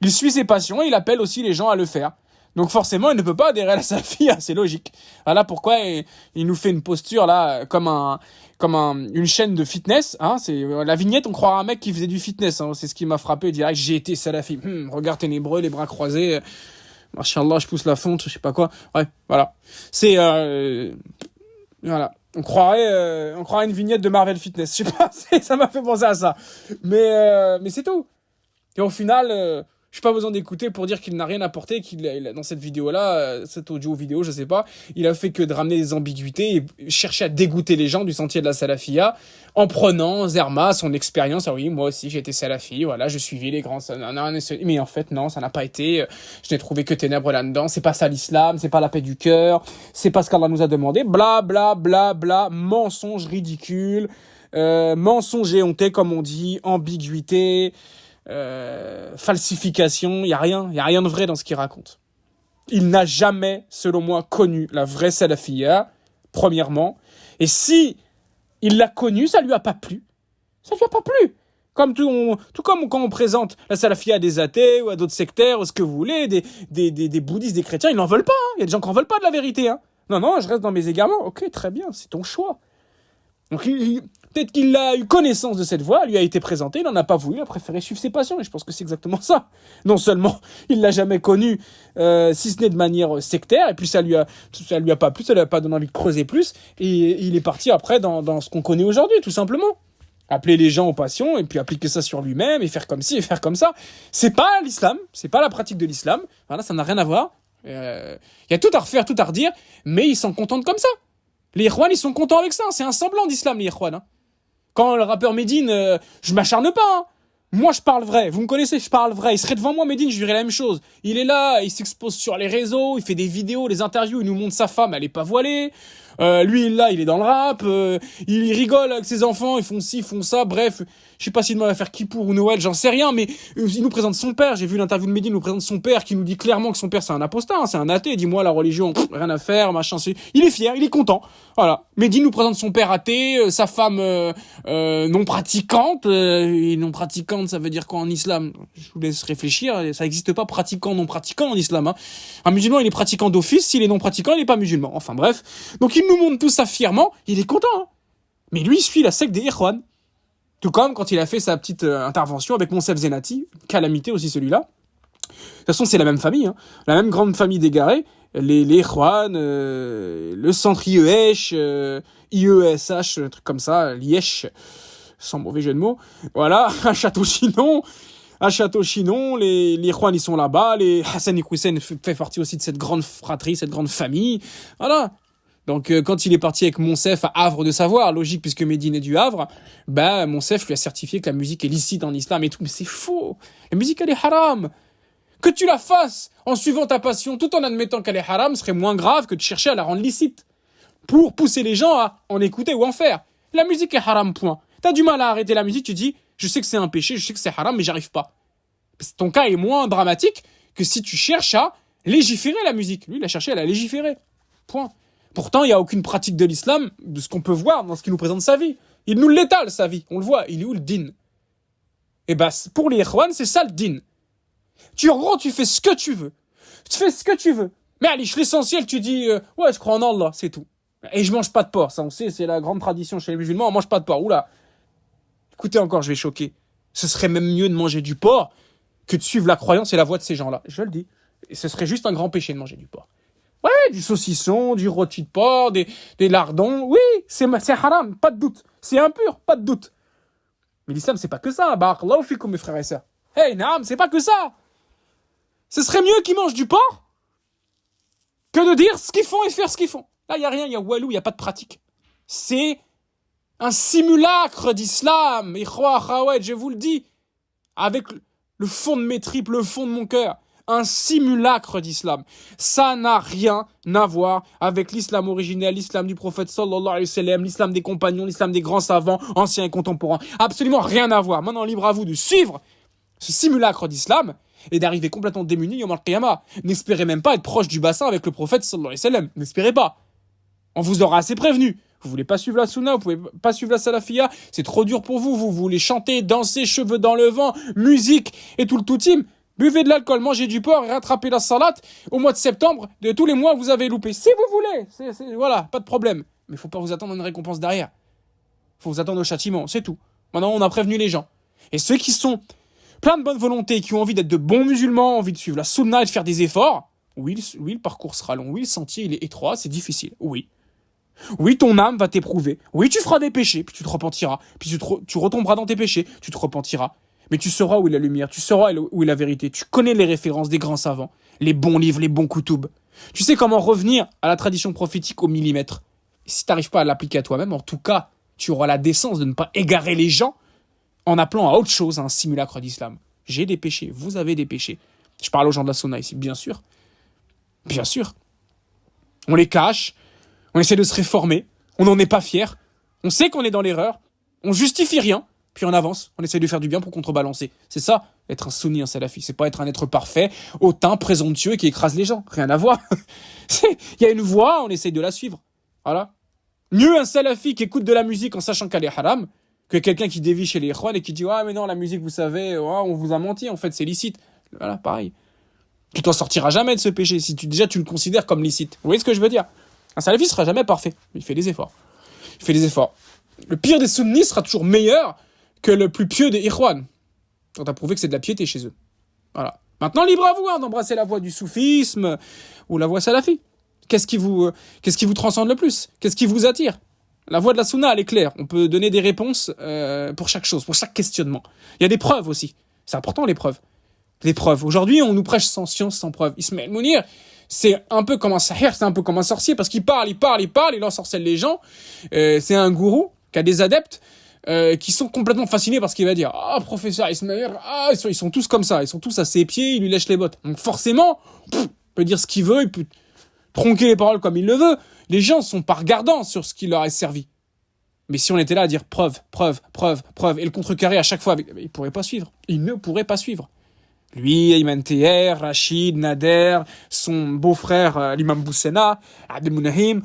Il suit ses passions et il appelle aussi les gens à le faire. Donc forcément, il ne peut pas adhérer à sa fille, c'est logique. Voilà pourquoi il nous fait une posture là, comme une chaîne de fitness. Hein, c'est la vignette, on croirait un mec qui faisait du fitness. Hein, c'est ce qui m'a frappé direct. J'ai été salafi. Regarde ténébreux, les bras croisés. Machallah, je pousse la fonte, je sais pas quoi. Ouais, voilà. C'est voilà. On croirait une vignette de Marvel Fitness. Je sais pas, ça m'a fait penser à ça. Mais c'est tout. Et au final. Je n'ai pas besoin d'écouter pour dire qu'il n'a rien apporté, dans cette vidéo-là, cette audio-vidéo, je sais pas, il a fait que de ramener des ambiguïtés et chercher à dégoûter les gens du sentier de la salafia en prenant Zerma, son expérience. Ah oui, moi aussi j'étais salafi, voilà, je suivais les grands... Mais en fait, non, ça n'a pas été. Je n'ai trouvé que ténèbres là-dedans. C'est pas ça l'islam, c'est pas la paix du cœur, c'est pas ce qu'Allah nous a demandé. Bla, bla, bla, bla, mensonge ridicule, mensonge éhonté, comme on dit, ambiguïté... falsification, il y a rien de vrai dans ce qu'il raconte. Il n'a jamais, selon moi, connu la vraie salafia, premièrement, et si il l'a connu, ça lui a pas plu. Ça lui a pas plu. Comme tout comme quand on présente la salafia à des athées ou à d'autres sectaires, ou ce que vous voulez, des bouddhistes, des chrétiens, ils n'en veulent pas. Hein. Il y a des gens qui n'en veulent pas de la vérité. Hein. Non, je reste dans mes égarements. Ok, très bien, c'est ton choix. Donc peut-être qu'il a eu connaissance de cette voie, lui a été présenté, il n'en a pas voulu, il a préféré suivre ses passions, et je pense que c'est exactement ça. Non seulement il l'a jamais connu, si ce n'est de manière sectaire, et puis ça lui a pas plu, ça lui a pas donné envie de creuser plus, et il est parti après dans ce qu'on connaît aujourd'hui, tout simplement. Appeler les gens aux passions, et puis appliquer ça sur lui-même, et faire comme ci, et faire comme ça. C'est pas l'islam, c'est pas la pratique de l'islam, voilà, ça n'a rien à voir. Il y a tout à refaire, tout à redire, mais ils s'en contentent comme ça. Les Ikhwan, ils sont contents avec ça. C'est un semblant d'islam, les Ikhwan. Hein. Quand le rappeur Medine, je m'acharne pas. Hein. Moi, je parle vrai. Vous me connaissez, je parle vrai. Il serait devant moi, Medine, je dirais la même chose. Il est là, il s'expose sur les réseaux, il fait des vidéos, des interviews, il nous montre sa femme, elle est pas voilée. Lui, là, il est dans le rap. Il rigole avec ses enfants, ils font ci, ils font ça. Bref, je sais pas s'il demande à faire Kippour ou Noël, j'en sais rien, mais il nous présente son père. J'ai vu l'interview de Medine, il nous présente son père qui nous dit clairement que son père, c'est un apostat, hein, c'est un athée. Dis-moi, la religion, rien à faire, machin. Il est fier, il est content. Voilà. Medine nous présente son père athée, sa femme non pratiquante. Et non pratiquante, ça veut dire quoi en islam? Je vous laisse réfléchir. Ça n'existe pas pratiquant, non pratiquant en islam. Hein. Un musulman, il est pratiquant d'office. S'il est non pratiquant, il n'est pas musulman. Enfin bref. Donc il nous montre tout ça fièrement. Il est content. Hein. Mais lui, il suit la secte des Ikhwan. Tout comme quand il a fait sa petite intervention avec Monsef Zenati. Calamité aussi celui-là. De toute façon, c'est la même famille. Hein. La même grande famille d'égarés. Les Ikhwan, le centre IEH, IESH, un truc comme ça, l'IESH, sans mauvais jeu de mots. Voilà, à Château-Chinon, les Ikhwan, ils sont là-bas, les Hassan et Hussein fait partie aussi de cette grande fratrie, cette grande famille. Voilà. Donc, quand il est parti avec Monsef à Havre de Savoir, logique puisque Médine est du Havre, bah, Monsef lui a certifié que la musique est licite en islam et tout. Mais c'est faux. La musique, elle est haram. Que tu la fasses en suivant ta passion, tout en admettant qu'elle est haram, serait moins grave que de chercher à la rendre licite. Pour pousser les gens à en écouter ou en faire. La musique est haram, point. T'as du mal à arrêter la musique, tu dis, je sais que c'est un péché, je sais que c'est haram, mais j'arrive pas. Ton cas est moins dramatique que si tu cherches à légiférer la musique. Lui, il a cherché à la légiférer. Point. Pourtant, il n'y a aucune pratique de l'islam, de ce qu'on peut voir dans ce qu'il nous présente sa vie. Il nous l'étale, sa vie. On le voit. Il est où le din? Et bah, pour les Ikhwan, c'est ça le din. En gros, tu fais ce que tu veux. Tu fais ce que tu veux. Mais allez, l'essentiel, tu dis, ouais, je crois en Allah, c'est tout. Et je mange pas de porc. Ça, on sait, c'est la grande tradition chez les musulmans. On mange pas de porc. Oula. Écoutez encore, je vais choquer. Ce serait même mieux de manger du porc que de suivre la croyance et la voie de ces gens-là. Je le dis. Et ce serait juste un grand péché de manger du porc. Ouais, du saucisson, du rôti de porc, des lardons. Oui, c'est haram, pas de doute. C'est impur, pas de doute. Mais l'islam, c'est pas que ça. Barakallahu fikum, mes frères et sœurs. Hey, naam, c'est pas que ça. Ce serait mieux qu'ils mangent du porc que de dire ce qu'ils font et faire ce qu'ils font. Là, il n'y a rien, il y a walou, il n'y a pas de pratique. C'est un simulacre d'islam. Ikhwa, khawed, je vous le dis, avec le fond de mes tripes, le fond de mon cœur. Un simulacre d'islam. Ça n'a rien à voir avec l'islam originel, l'islam du prophète sallallahu alayhi wa sallam, l'islam des compagnons, l'islam des grands savants, anciens et contemporains. Absolument rien à voir. Maintenant, libre à vous de suivre ce simulacre d'islam et d'arriver complètement démuni yom al-qiyamah. N'espérez même pas être proche du bassin avec le prophète sallallahu alayhi wa sallam. N'espérez pas. On vous aura assez prévenu. Vous voulez pas suivre la sunna, vous pouvez pas suivre la salafia, c'est trop dur pour vous. Vous voulez chanter, danser, cheveux dans le vent, musique et tout le tout-team. Buvez de l'alcool, mangez du porc et rattrapez la salate au mois de septembre de tous les mois que vous avez loupé. Si vous voulez, voilà, pas de problème. Mais il faut pas vous attendre à une récompense derrière. Il faut vous attendre au châtiment, c'est tout. Maintenant, on a prévenu les gens. Et ceux qui sont pleins de bonne volonté, qui ont envie d'être de bons musulmans, envie de suivre la sunna et de faire des efforts, oui, le parcours sera long, oui, le sentier il est étroit, c'est difficile, oui. Oui, ton âme va t'éprouver. Oui, tu feras des péchés, puis tu te repentiras. Puis tu retomberas dans tes péchés, tu te repentiras. Mais tu sauras où est la lumière, tu sauras où est la vérité. Tu connais les références des grands savants, les bons livres, les bons koutoubs. Tu sais comment revenir à la tradition prophétique au millimètre. Et si tu n'arrives pas à l'appliquer à toi-même, en tout cas, tu auras la décence de ne pas égarer les gens en appelant à autre chose, à un simulacre d'islam. J'ai des péchés, vous avez des péchés. Je parle aux gens de la Sunna ici, bien sûr. Bien sûr. On les cache, on essaie de se réformer, on n'en est pas fier, on sait qu'on est dans l'erreur, on justifie rien, puis on avance, on essaie de faire du bien pour contrebalancer. C'est ça, être un sunni, un salafi. C'est pas être un être parfait, hautain, présomptueux, qui écrase les gens. Rien à voir. Il y a une voie, on essaie de la suivre. Voilà. Mieux un salafi qui écoute de la musique en sachant qu'elle est haram, que quelqu'un qui dévie chez les ikhwan et qui dit « Ah mais non, la musique, vous savez, on vous a menti, en fait, c'est licite. » Voilà, pareil. Tu t'en sortiras jamais de ce péché si déjà tu le considères comme licite. Vous voyez ce que je veux dire? Un salafi sera jamais parfait. Il fait des efforts. Il fait des efforts. Le pire des sunnis sera toujours meilleur que le plus pieux des ikhwan. Quand t'as prouvé que c'est de la piété chez eux. Voilà. Maintenant, libre à vous d'embrasser la voie du soufisme ou la voie salafi. Qu'est-ce qui vous transcende le plus? Qu'est-ce qui vous attire? La voie de la sunna, elle est claire. On peut donner des réponses pour chaque chose, pour chaque questionnement. Il y a des preuves aussi. C'est important, les preuves. Les preuves. Aujourd'hui, on nous prêche sans science, sans preuve. Ismaël Mounir, c'est un peu comme un sahir, c'est un peu comme un sorcier, parce qu'il parle, il ensorcelle les gens. C'est un gourou qui a des adeptes qui sont complètement fascinés par ce qu'il va dire. Ah, professeur Ismaël, ils sont tous comme ça, ils sont tous à ses pieds, il lui lèche les bottes. Donc forcément, il peut dire ce qu'il veut, il peut tronquer les paroles comme il le veut. Les gens sont pas regardants sur ce qui leur est servi. Mais si on était là à dire preuve, et le contrecarrer à chaque fois, il pourrait pas suivre. Il ne pourrait pas suivre. Lui, Ayman Teher, Rachid, Nader, son beau-frère, l'imam Boussena, Abdel Mounahim,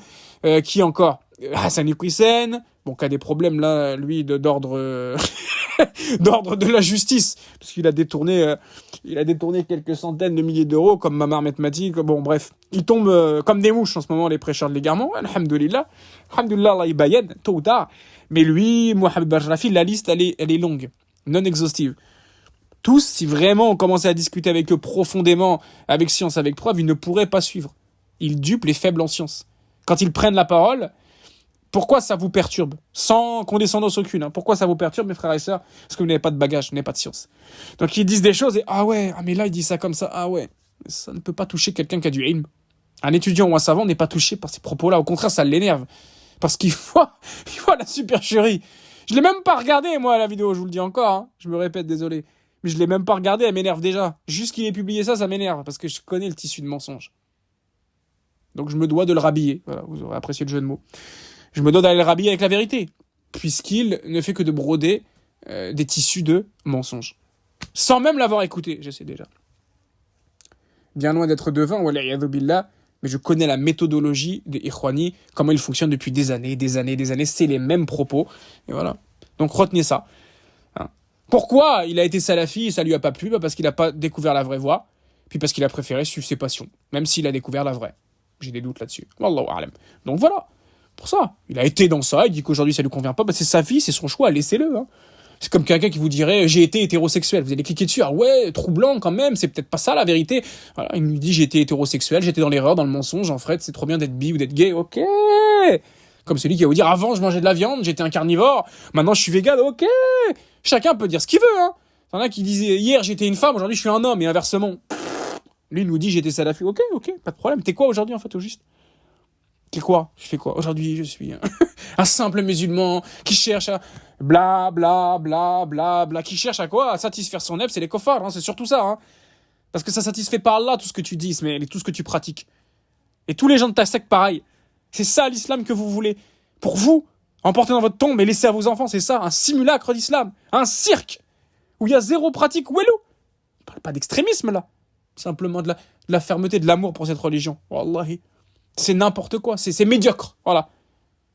qui encore Hassan Iqwisen, bon, qui a des problèmes là, lui, d'ordre d'ordre de la justice, parce qu'il a détourné quelques centaines de milliers d'euros, comme Mamar Metmati, bon, bref. Ils tombent comme des mouches en ce moment, les prêcheurs de l'égarement, alhamdoulilah, Allah ibayen, tôt ou tard. Mais lui, Mohamed Bajrafi, la liste, elle est longue, non exhaustive. Tous, si vraiment on commençait à discuter avec eux profondément, avec science, avec preuve, ils ne pourraient pas suivre. Ils dupent les faibles en science. Quand ils prennent la parole, pourquoi ça vous perturbe? Sans condescendance aucune. Pourquoi ça vous perturbe, mes frères et sœurs? Parce que vous n'avez pas de bagage, vous n'avez pas de science. Donc ils disent des choses et mais là il dit ça comme ça, ça ne peut pas toucher quelqu'un qui a du ilm. Un étudiant ou un savant n'est pas touché par ces propos-là. Au contraire, ça l'énerve. Parce qu'il voit la supercherie. Je l'ai même pas regardé, moi, la vidéo, je vous le dis encore. Hein. Je me répète, désolé. Mais je l'ai même pas regardé, elle m'énerve déjà. Juste qu'il ait publié ça m'énerve, parce que je connais le tissu de mensonge. Donc je me dois de le rhabiller. Voilà, vous aurez apprécié le jeu de mots. Je me dois d'aller le rhabiller avec la vérité, puisqu'il ne fait que de broder des tissus de mensonges. Sans même l'avoir écouté, je sais déjà. Bien loin d'être devin, wala'iyadhu billah, mais je connais la méthodologie des Ikhwani, comment ils fonctionnent depuis des années, c'est les mêmes propos, et voilà. Donc retenez ça. Pourquoi il a été salafi et ça lui a pas plu? Parce qu'il n'a pas découvert la vraie voie, puis parce qu'il a préféré suivre ses passions, même s'il a découvert la vraie. J'ai des doutes là-dessus. Wallahu a'lam. Donc voilà, pour ça. Il a été dans ça, il dit qu'aujourd'hui ça lui convient pas, c'est sa vie, c'est son choix, laissez-le. Hein. C'est comme quelqu'un qui vous dirait j'ai été hétérosexuel. Vous allez cliquer dessus, troublant quand même, c'est peut-être pas ça la vérité. Voilà, il nous dit j'ai été hétérosexuel, j'étais dans l'erreur, dans le mensonge, en fait, c'est trop bien d'être bi ou d'être gay, ok. Comme celui qui va vous dire avant je mangeais de la viande, j'étais un carnivore, maintenant je suis vegan, ok. Chacun peut dire ce qu'il veut, hein. Il y en a qui disaient hier j'étais une femme, aujourd'hui je suis un homme, et inversement. Lui nous dit j'étais salafi, ok, pas de problème. T'es quoi aujourd'hui en fait au juste? T'es quoi? Je fais quoi? Aujourd'hui je suis un simple musulman qui cherche à bla bla bla bla bla, qui cherche à quoi? À satisfaire son âme, c'est les kofars, hein, c'est surtout ça, hein. Parce que ça satisfait par Allah tout ce que tu dis, mais tout ce que tu pratiques. Et tous les gens de ta secte pareil. C'est ça l'islam que vous voulez. Pour vous, emporter dans votre tombe et laisser à vos enfants, c'est ça, un simulacre d'islam, un cirque, où il y a zéro pratique, ouelou. Je parle pas d'extrémisme là, simplement de la fermeté, de l'amour pour cette religion. Wallahi, c'est n'importe quoi, c'est médiocre, voilà.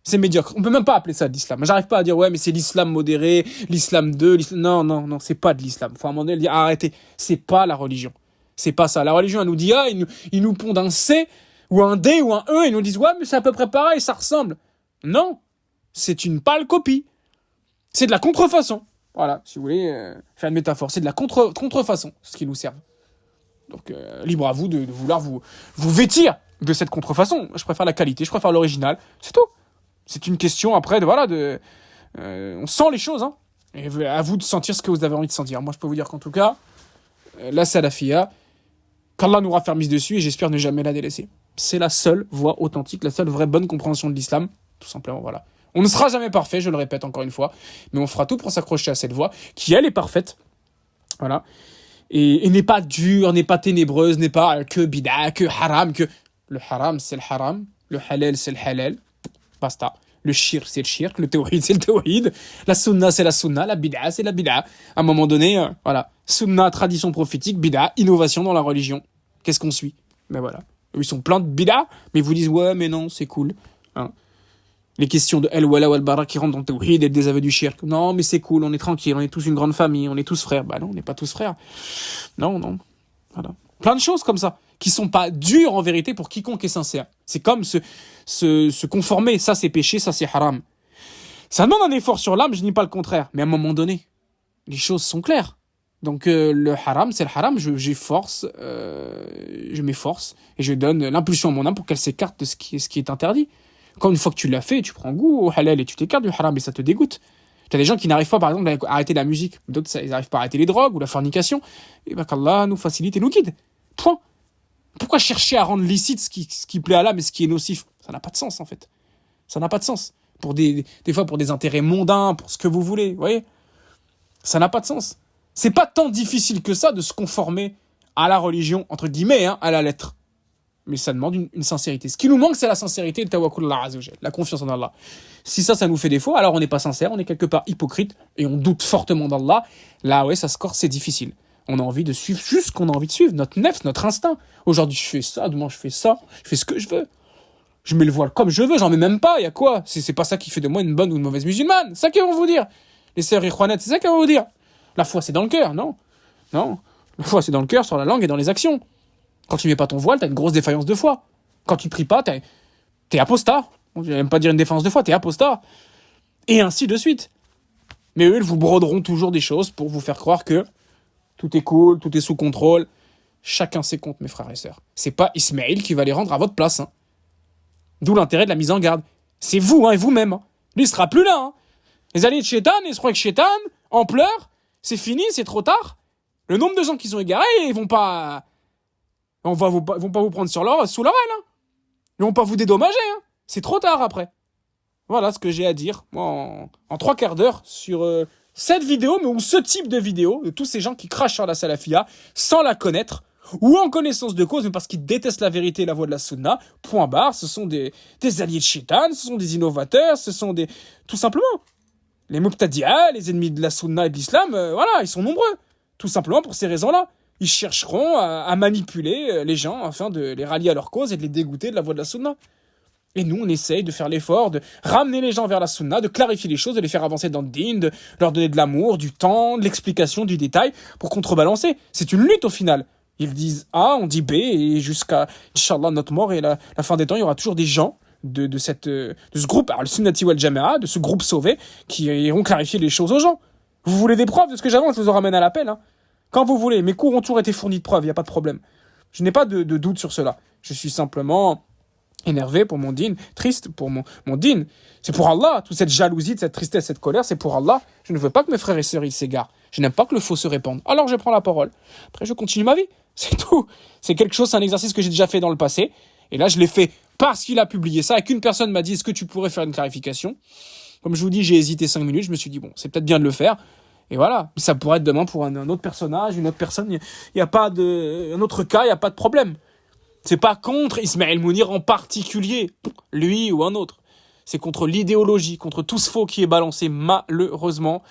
C'est médiocre, on peut même pas appeler ça de l'islam. J'arrive pas à dire, mais c'est l'islam modéré, l'islam 2, non, c'est pas de l'islam. Faut à un moment donné dire, arrêtez, c'est pas la religion. C'est pas ça. La religion, elle nous dit, ils nous pondent un C, ou un D, ou un E, et ils nous disent, mais c'est à peu près pareil, ça ressemble. Non, c'est une pâle copie. C'est de la contrefaçon. Voilà, si vous voulez faire une métaphore, c'est de la contrefaçon, ce qui nous sert. Donc, libre à vous de vouloir vous vêtir de cette contrefaçon. Je préfère la qualité, je préfère l'original, c'est tout. C'est une question après on sent les choses, hein. Et à vous de sentir ce que vous avez envie de sentir. Moi, je peux vous dire qu'en tout cas, la salafia, qu'Allah nous raffermisse dessus et j'espère ne jamais la délaisser. C'est la seule voie authentique, la seule vraie bonne compréhension de l'islam, tout simplement, voilà. On ne sera jamais parfait, je le répète encore une fois, mais on fera tout pour s'accrocher à cette voie, qui elle est parfaite, voilà, et n'est pas dure, n'est pas ténébreuse, n'est pas que bid'a, que haram, que... Le haram, c'est le haram, le halal, c'est le halal, basta. Le shirk, c'est le shirk, le tawhid, c'est le tawhid, la sunna, c'est la sunna, la bid'a, c'est la bid'a. À un moment donné, voilà, sunna, tradition prophétique, bid'a, innovation dans la religion. Qu'est-ce qu'on suit? Ben voilà. Ils sont pleins de bid'a, mais ils vous disent, ouais, mais non, c'est cool. Hein. Les questions de al-wala wal-bara qui rentrent dans le tawhid et le désaveu du shirk. Non, mais c'est cool, on est tranquille, on est tous une grande famille, on est tous frères. Bah non, on n'est pas tous frères. Non, non. Voilà. Plein de choses comme ça, qui sont pas dures en vérité pour quiconque est sincère. C'est comme se conformer. Ça, c'est péché, ça, c'est haram. Ça demande un effort sur l'âme, je dis pas le contraire. Mais à un moment donné, les choses sont claires. Donc le haram, c'est le haram, je m'efforce et je donne l'impulsion à mon âme pour qu'elle s'écarte de ce qui est interdit. Quand une fois que tu l'as fait, tu prends goût au halal et tu t'écartes du haram et ça te dégoûte. Tu as des gens qui n'arrivent pas, par exemple, à arrêter la musique. D'autres, ils n'arrivent pas à arrêter les drogues ou la fornication. Et bien qu'Allah nous facilite et nous guide. Point. Pourquoi chercher à rendre licite ce qui plaît à l'âme et ce qui est nocif? Ça n'a pas de sens, en fait. Ça n'a pas de sens. Pour des fois, pour des intérêts mondains, pour ce que vous voulez, vous voyez? Ça n'a pas de sens. C'est pas tant difficile que ça de se conformer à la religion, entre guillemets, hein, à la lettre. Mais ça demande une sincérité. Ce qui nous manque, c'est la sincérité, le tawakkul Allah Azza wa Jal, la confiance en Allah. Si ça nous fait défaut, alors on n'est pas sincère, on est quelque part hypocrite et on doute fortement d'Allah. Là, ouais, ça se corse, c'est difficile. On a envie de suivre juste ce qu'on a envie de suivre, notre nefs, notre instinct. Aujourd'hui, je fais ça, demain, je fais ça, je fais ce que je veux. Je mets le voile comme je veux, j'en mets même pas, y a quoi? C'est pas ça qui fait de moi une bonne ou une mauvaise musulmane. C'est ça qu'ils vont vous dire. Les sœurs ikhwanettes, c'est ça qu'ils vont vous dire. La foi, c'est dans le cœur, non? Non. La foi, c'est dans le cœur, sur la langue et dans les actions. Quand tu mets pas ton voile, t'as une grosse défaillance de foi. Quand tu pries pas, t'es apostat. Je vais même pas dire une défaillance de foi, t'es apostat. Et ainsi de suite. Mais eux, ils vous broderont toujours des choses pour vous faire croire que tout est cool, tout est sous contrôle. Chacun ses comptes, mes frères et sœurs. C'est pas Ismaël qui va les rendre à votre place. Hein. D'où l'intérêt de la mise en garde. C'est vous, hein, et vous-même. Hein. Lui, il sera plus là. Hein. Les alliés de Shaitan, ils se croient que Shaitan, en pleurs, c'est fini, c'est trop tard. Le nombre de gens qui sont égarés, ils vont pas... Ils vont pas vous prendre sous leur aile. Hein. Ils vont pas vous dédommager. Hein. C'est trop tard après. Voilà ce que j'ai à dire en 3 quarts d'heure sur cette vidéo, ou ce type de vidéo, de tous ces gens qui crachent sur la salafia sans la connaître, ou en connaissance de cause, mais parce qu'ils détestent la vérité et la voie de la sunna. Point barre, ce sont des alliés de shaitan, ce sont des innovateurs, ce sont des... Tout simplement. Les mubtadi'a, les ennemis de la sunna et de l'islam, voilà, ils sont nombreux. Tout simplement pour ces raisons-là. Ils chercheront à manipuler les gens afin de les rallier à leur cause et de les dégoûter de la voie de la sunna. Et nous, on essaye de faire l'effort de ramener les gens vers la sunna, de clarifier les choses, de les faire avancer dans le din, de leur donner de l'amour, du temps, de l'explication, du détail, pour contrebalancer. C'est une lutte au final. Ils disent A, on dit B, et jusqu'à, Inch'Allah, notre mort et la fin des temps, il y aura toujours des gens de ce groupe, alors le Sunnati wal Jama'a, de ce groupe sauvé, qui iront clarifier les choses aux gens. Vous voulez des preuves de ce que j'avance, je vous en ramène à l'appel. Hein. Quand vous voulez, mes cours ont toujours été fournis de preuves, il n'y a pas de problème. Je n'ai pas de doute sur cela. Je suis simplement énervé pour mon din, triste pour mon din. C'est pour Allah, toute cette jalousie, cette tristesse, cette colère, c'est pour Allah. Je ne veux pas que mes frères et sœurs ils s'égarent. Je n'aime pas que le faux se répande. Alors je prends la parole. Après je continue ma vie. C'est tout. C'est quelque chose, c'est un exercice que j'ai déjà fait dans le passé. Et là je l'ai fait parce qu'il a publié ça et qu'une personne m'a dit est-ce que tu pourrais faire une clarification? Comme je vous dis, j'ai hésité 5 minutes. Je me suis dit bon, c'est peut-être bien de le faire. Et voilà, ça pourrait être demain pour un autre personnage, une autre personne. Il n'y a pas de... Un autre cas, il n'y a pas de problème. C'est pas contre Ismaël Mounir en particulier, lui ou un autre. C'est contre l'idéologie, contre tout ce faux qui est balancé malheureusement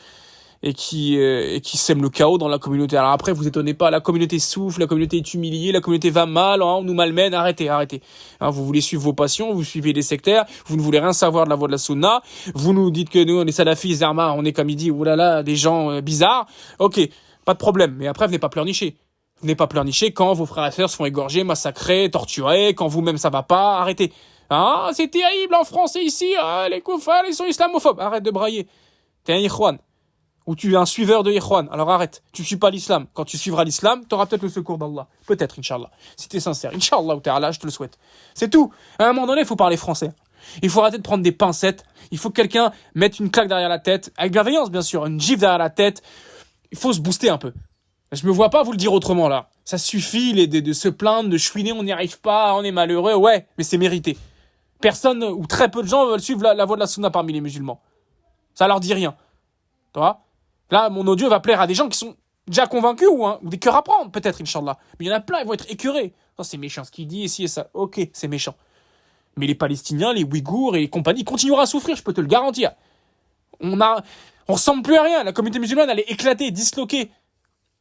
et qui sème le chaos dans la communauté. Alors après, vous étonnez pas, la communauté souffre, la communauté est humiliée, la communauté va mal, hein, on nous malmène, arrêtez. Hein, vous voulez suivre vos passions, vous suivez les sectaires, vous ne voulez rien savoir de la voie de la sunna, vous nous dites que nous, on est salafis, Zerma, on est comme il dit, oulala, des gens bizarres. Ok, pas de problème, mais après, venez pas pleurnicher. Venez pas pleurnicher quand vos frères et sœurs se font égorger, massacrer, torturer, quand vous-même ça va pas, arrêtez. Ah, c'est terrible en France et ici, les koufars, ils sont islamophobes. Arrête de brailler. T'es un ikhwan. Ou tu es un suiveur de ikhwan. Alors arrête. Tu suis pas l'islam. Quand tu suivras l'islam, t'auras peut-être le secours d'Allah. Peut-être, Inch'Allah. Si t'es sincère. Inch'Allah ou ta'ala, je te le souhaite. C'est tout. À un moment donné, il faut parler français. Il faut arrêter de prendre des pincettes. Il faut que quelqu'un mette une claque derrière la tête, avec bienveillance bien sûr, une gifle derrière la tête. Il faut se booster un peu. Je me vois pas vous le dire autrement là. Ça suffit de se plaindre, de chouiner, on n'y arrive pas, on est malheureux. Ouais, mais c'est mérité. Personne ou très peu de gens veulent suivre la voie de la sunna parmi les musulmans. Ça leur dit rien. Tu vois ? Là, mon audio va plaire à des gens qui sont déjà convaincus ou des cœurs à prendre, peut-être, Inch'Allah. Mais il y en a plein, ils vont être écœurés. Non, c'est méchant ce qu'il dit, ici et ça. Ok, c'est méchant. Mais les Palestiniens, les Ouïghours et compagnie continueront à souffrir, je peux te le garantir. On ressemble plus à rien. La communauté musulmane, elle est éclatée, disloquée,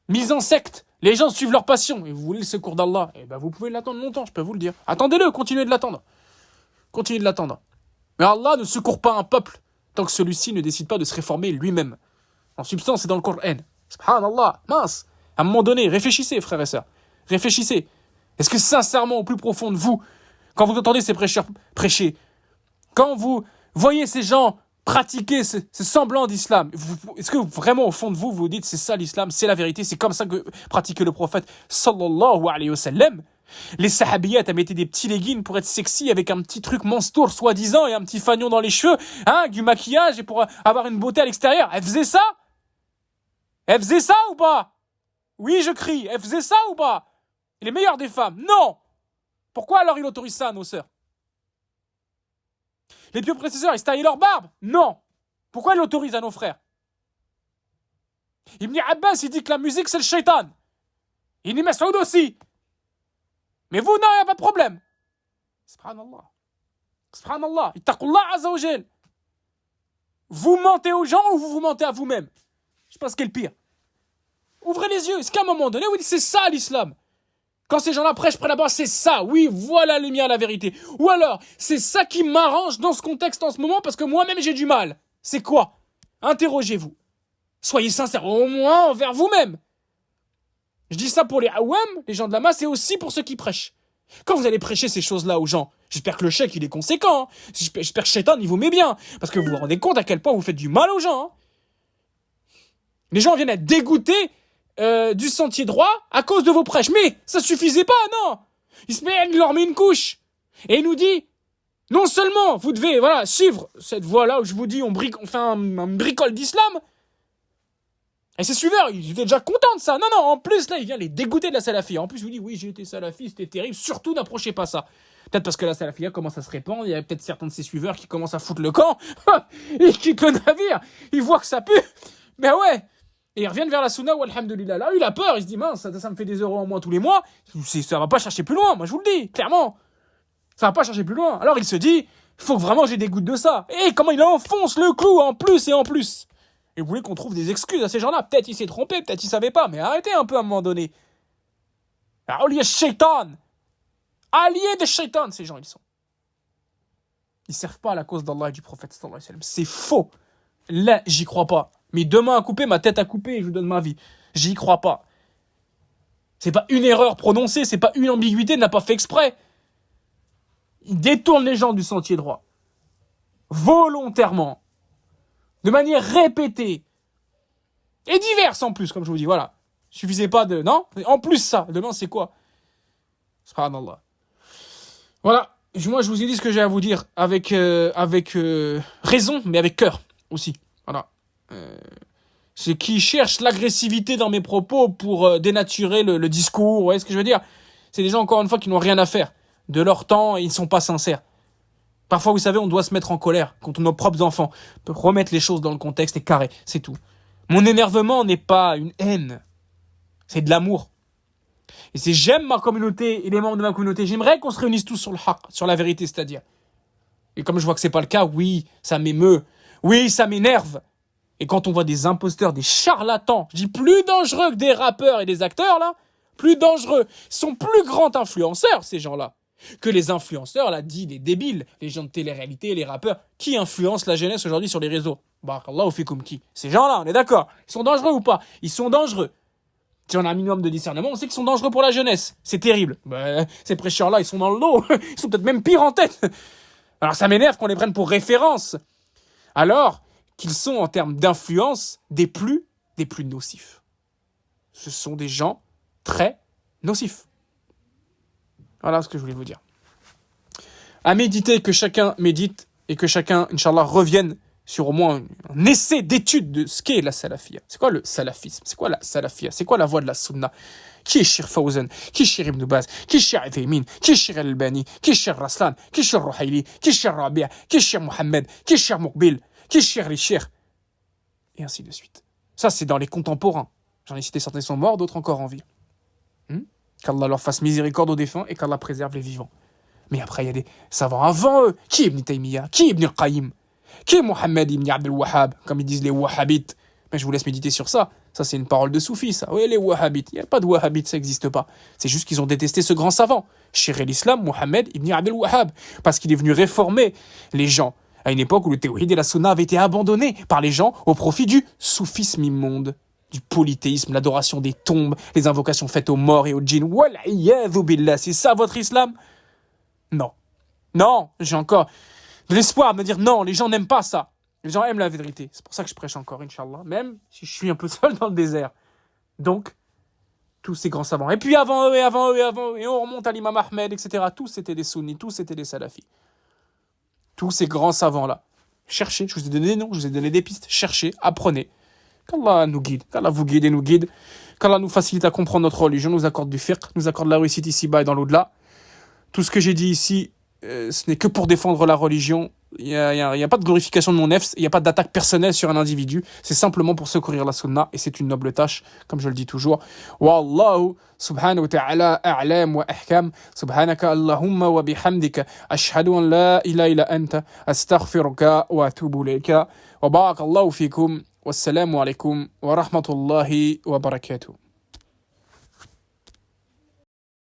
mise en secte. Les gens suivent leur passion. Et vous voulez le secours d'Allah, eh ben vous pouvez l'attendre longtemps, je peux vous le dire. Attendez-le, continuez de l'attendre. Continuez de l'attendre. Mais Allah ne secourt pas un peuple tant que celui-ci ne décide pas de se réformer lui-même. En substance, c'est dans le Coran. Subhanallah, mince. À un moment donné, réfléchissez, frères et sœurs. Réfléchissez. Est-ce que sincèrement, au plus profond de vous, quand vous entendez ces prêcheurs prêcher, quand vous voyez ces gens pratiquer ce semblant d'islam, est-ce que vraiment au fond de vous, vous dites c'est ça l'islam, c'est la vérité, c'est comme ça que pratiquait le prophète sallallahu alayhi wa sallam? Les sahabiyat, elles mettaient des petits leggings pour être sexy avec un petit truc monstour soi-disant et un petit fanion dans les cheveux, du maquillage et pour avoir une beauté à l'extérieur. Elles faisaient ça? Elles faisaient ça ou pas? Oui, je crie. Elles faisaient ça ou pas? Et les meilleures des femmes? Non! Pourquoi alors il autorise ça à nos sœurs? Les pieux prédécesseurs, ils se taillaient leur barbe? Non! Pourquoi il autorise à nos frères? Ibn Abbas, il dit que la musique, c'est le shaitan. Ibn Mas'ud aussi. Mais vous, non, il n'y a pas de problème. Subhanallah. Subhanallah. Ittaqullah azza wa jal. Vous mentez aux gens ou vous vous mentez à vous-même? Je sais pas ce qui est le pire. Ouvrez les yeux. Est-ce qu'à un moment donné, vous dites c'est ça l'islam? Quand ces gens-là prêchent près là-bas, c'est ça. Oui, voilà la lumière, la vérité. Ou alors, c'est ça qui m'arrange dans ce contexte en ce moment parce que moi-même j'ai du mal. C'est quoi? Interrogez-vous. Soyez sincères, au moins envers vous-même. Je dis ça pour les awam, les gens de la masse, et aussi pour ceux qui prêchent. Quand vous allez prêcher ces choses-là aux gens, j'espère que le chèque il est conséquent. Hein. J'espère que Shaitan il vous met bien. Parce que vous vous rendez compte à quel point vous faites du mal aux gens. Hein. Les gens viennent être dégoûtés du sentier droit à cause de vos prêches. Mais ça suffisait pas, non. Il leur met une couche. Et il nous dit, non seulement vous devez suivre cette voie-là où je vous dis on fait un bricole d'islam. Et ces suiveurs, ils étaient déjà contents de ça. Non, en plus, là, il vient les dégoûter de la salafia. En plus, il vous dit, oui, j'ai été salafi, c'était terrible. Surtout, n'approchez pas ça. Peut-être parce que la salafia commence à se répandre. Il y a peut-être certains de ses suiveurs qui commencent à foutre le camp. Ils quittent le navire. Ils voient que ça pue. Mais ouais. Et ils reviennent vers la sunna ou alhamdulillah. Là, il a peur. Il se dit, mince, ça me fait des euros en moins tous les mois. Ça va pas chercher plus loin. Moi, je vous le dis, clairement. Ça va pas chercher plus loin. Alors, il se dit, il faut que vraiment j'ai des gouttes de ça. Et comment il enfonce le clou en plus et en plus. Et vous voulez qu'on trouve des excuses à ces gens-là? Peut-être il s'est trompé, peut-être il savait pas, mais arrêtez un peu à un moment donné. Alliés shaitan. Alliés de shaitan, ces gens, ils sont. Ils servent pas à la cause d'Allah et du prophète sallallahu alayhi wa sallam. C'est faux. Là, j'y crois pas. Mes deux mains à couper, ma tête à couper et je vous donne ma vie. J'y crois pas. C'est pas une erreur prononcée, c'est pas une ambiguïté, il n'a pas fait exprès. Il détourne les gens du sentier droit. Volontairement. De manière répétée. Et diverses en plus, comme je vous dis, voilà. Suffisait pas de... Non? En plus ça. Demain, c'est quoi? Subhanallah. Voilà. Moi, je vous ai dit ce que j'ai à vous dire avec raison, mais avec cœur aussi. Voilà. Ceux qui cherchent l'agressivité dans mes propos pour dénaturer le discours, vous voyez ce que je veux dire? C'est des gens, encore une fois, qui n'ont rien à faire de leur temps et ils ne sont pas sincères. Parfois, vous savez, on doit se mettre en colère contre nos propres enfants pour remettre les choses dans le contexte et carré, c'est tout. Mon énervement n'est pas une haine, c'est de l'amour. Et c'est j'aime ma communauté et les membres de ma communauté. J'aimerais qu'on se réunisse tous sur le haqq, sur la vérité, c'est-à-dire. Et comme je vois que c'est pas le cas, oui, ça m'émeut, oui, ça m'énerve. Et quand on voit des imposteurs, des charlatans, je dis plus dangereux que des rappeurs et des acteurs, là, plus dangereux, ils sont plus grands influenceurs, ces gens-là. Que les influenceurs, là, dit des débiles, les gens de télé-réalité, les rappeurs, qui influencent la jeunesse aujourd'hui sur les réseaux? Barakallahu fikum qui? Ces gens-là, on est d'accord. Ils sont dangereux ou pas? Ils sont dangereux. Si on a un minimum de discernement, on sait qu'ils sont dangereux pour la jeunesse. C'est terrible. Ces prêcheurs-là, ils sont dans le lot. Ils sont peut-être même pires en tête. Alors ça m'énerve qu'on les prenne pour référence. Alors qu'ils sont, en termes d'influence, des plus nocifs. Ce sont des gens très nocifs. Voilà ce que je voulais vous dire. à méditer, que chacun médite et que chacun, Inch'Allah, revienne sur au moins un essai d'étude de ce qu'est la salafia. C'est quoi le salafisme? C'est quoi la salafia? C'est quoi la voie de la sunna? Qui est Cheikh Fawzan? Qui est Cheikh Ibn Baz? Qui est Cheikh Uthaymin? Qui est Cheikh Al-Albani? Qui est Cheikh Raslan? Qui est Cheikh Ruhaili? Qui est Cheikh Rabi'? Qui est Cheikh Mohammed? Qui est Cheikh Muqbil? Qui est Cheikh Richir? Et ainsi de suite. Ça, c'est dans les contemporains. J'en ai cité certains sont morts, d'autres encore en vie. Qu'Allah leur fasse miséricorde aux défunts et qu'Allah préserve les vivants. Mais après, il y a des savants avant eux. Qui est Ibn Taymiyyah? Qui est Ibn al-Qayyim? Qui est Mohammed Ibn Abdel Wahhab? Comme ils disent les Wahhabites. Mais je vous laisse méditer sur ça. Ça, c'est une parole de soufi, ça. Oui, les Wahhabites. Il n'y a pas de Wahhabites, ça n'existe pas. C'est juste qu'ils ont détesté ce grand savant. Cheikh l'Islam, Mohammed Ibn Abdel Wahhab. Parce qu'il est venu réformer les gens. À une époque où le théoïde et la sunna avaient été abandonnés par les gens au profit du soufisme immonde, du polythéisme, l'adoration des tombes, les invocations faites aux morts et aux djinns. Wal'iyadhu billah, c'est ça votre islam? Non. Non, j'ai encore de l'espoir de me dire non, les gens n'aiment pas ça. Les gens aiment la vérité. C'est pour ça que je prêche encore, Inch'Allah, même si je suis un peu seul dans le désert. Donc, tous ces grands savants. Et puis avant eux, et avant eux, et avant eux, et on remonte à l'imam Ahmed, etc. Tous c'était des sunnis, tous c'était des salafis. Tous ces grands savants-là. Cherchez, je vous ai donné des noms, je vous ai donné des pistes. Cherchez, apprenez. Qu'Allah nous guide, qu'Allah vous guide et nous guide. Qu'Allah nous facilite à comprendre notre religion, nous accorde du fiqh, nous accorde la réussite ici-bas et dans l'au-delà. Tout ce que j'ai dit ici, ce n'est que pour défendre la religion. Il n'y a pas de glorification de mon nefs, il n'y a pas d'attaque personnelle sur un individu. C'est simplement pour secourir la sunna et c'est une noble tâche, comme je le dis toujours. Wallahu subhanahu wa ta'ala a'lam wa ahkam. Subhanaka Allahumma wa bihamdika. Ashhadu an la ilaha illa anta. Astaghfiruka wa atubu ilayka. Wa barakallahu fikum. Wassalamu alaikum wa rahmatullahi wa barakatuh.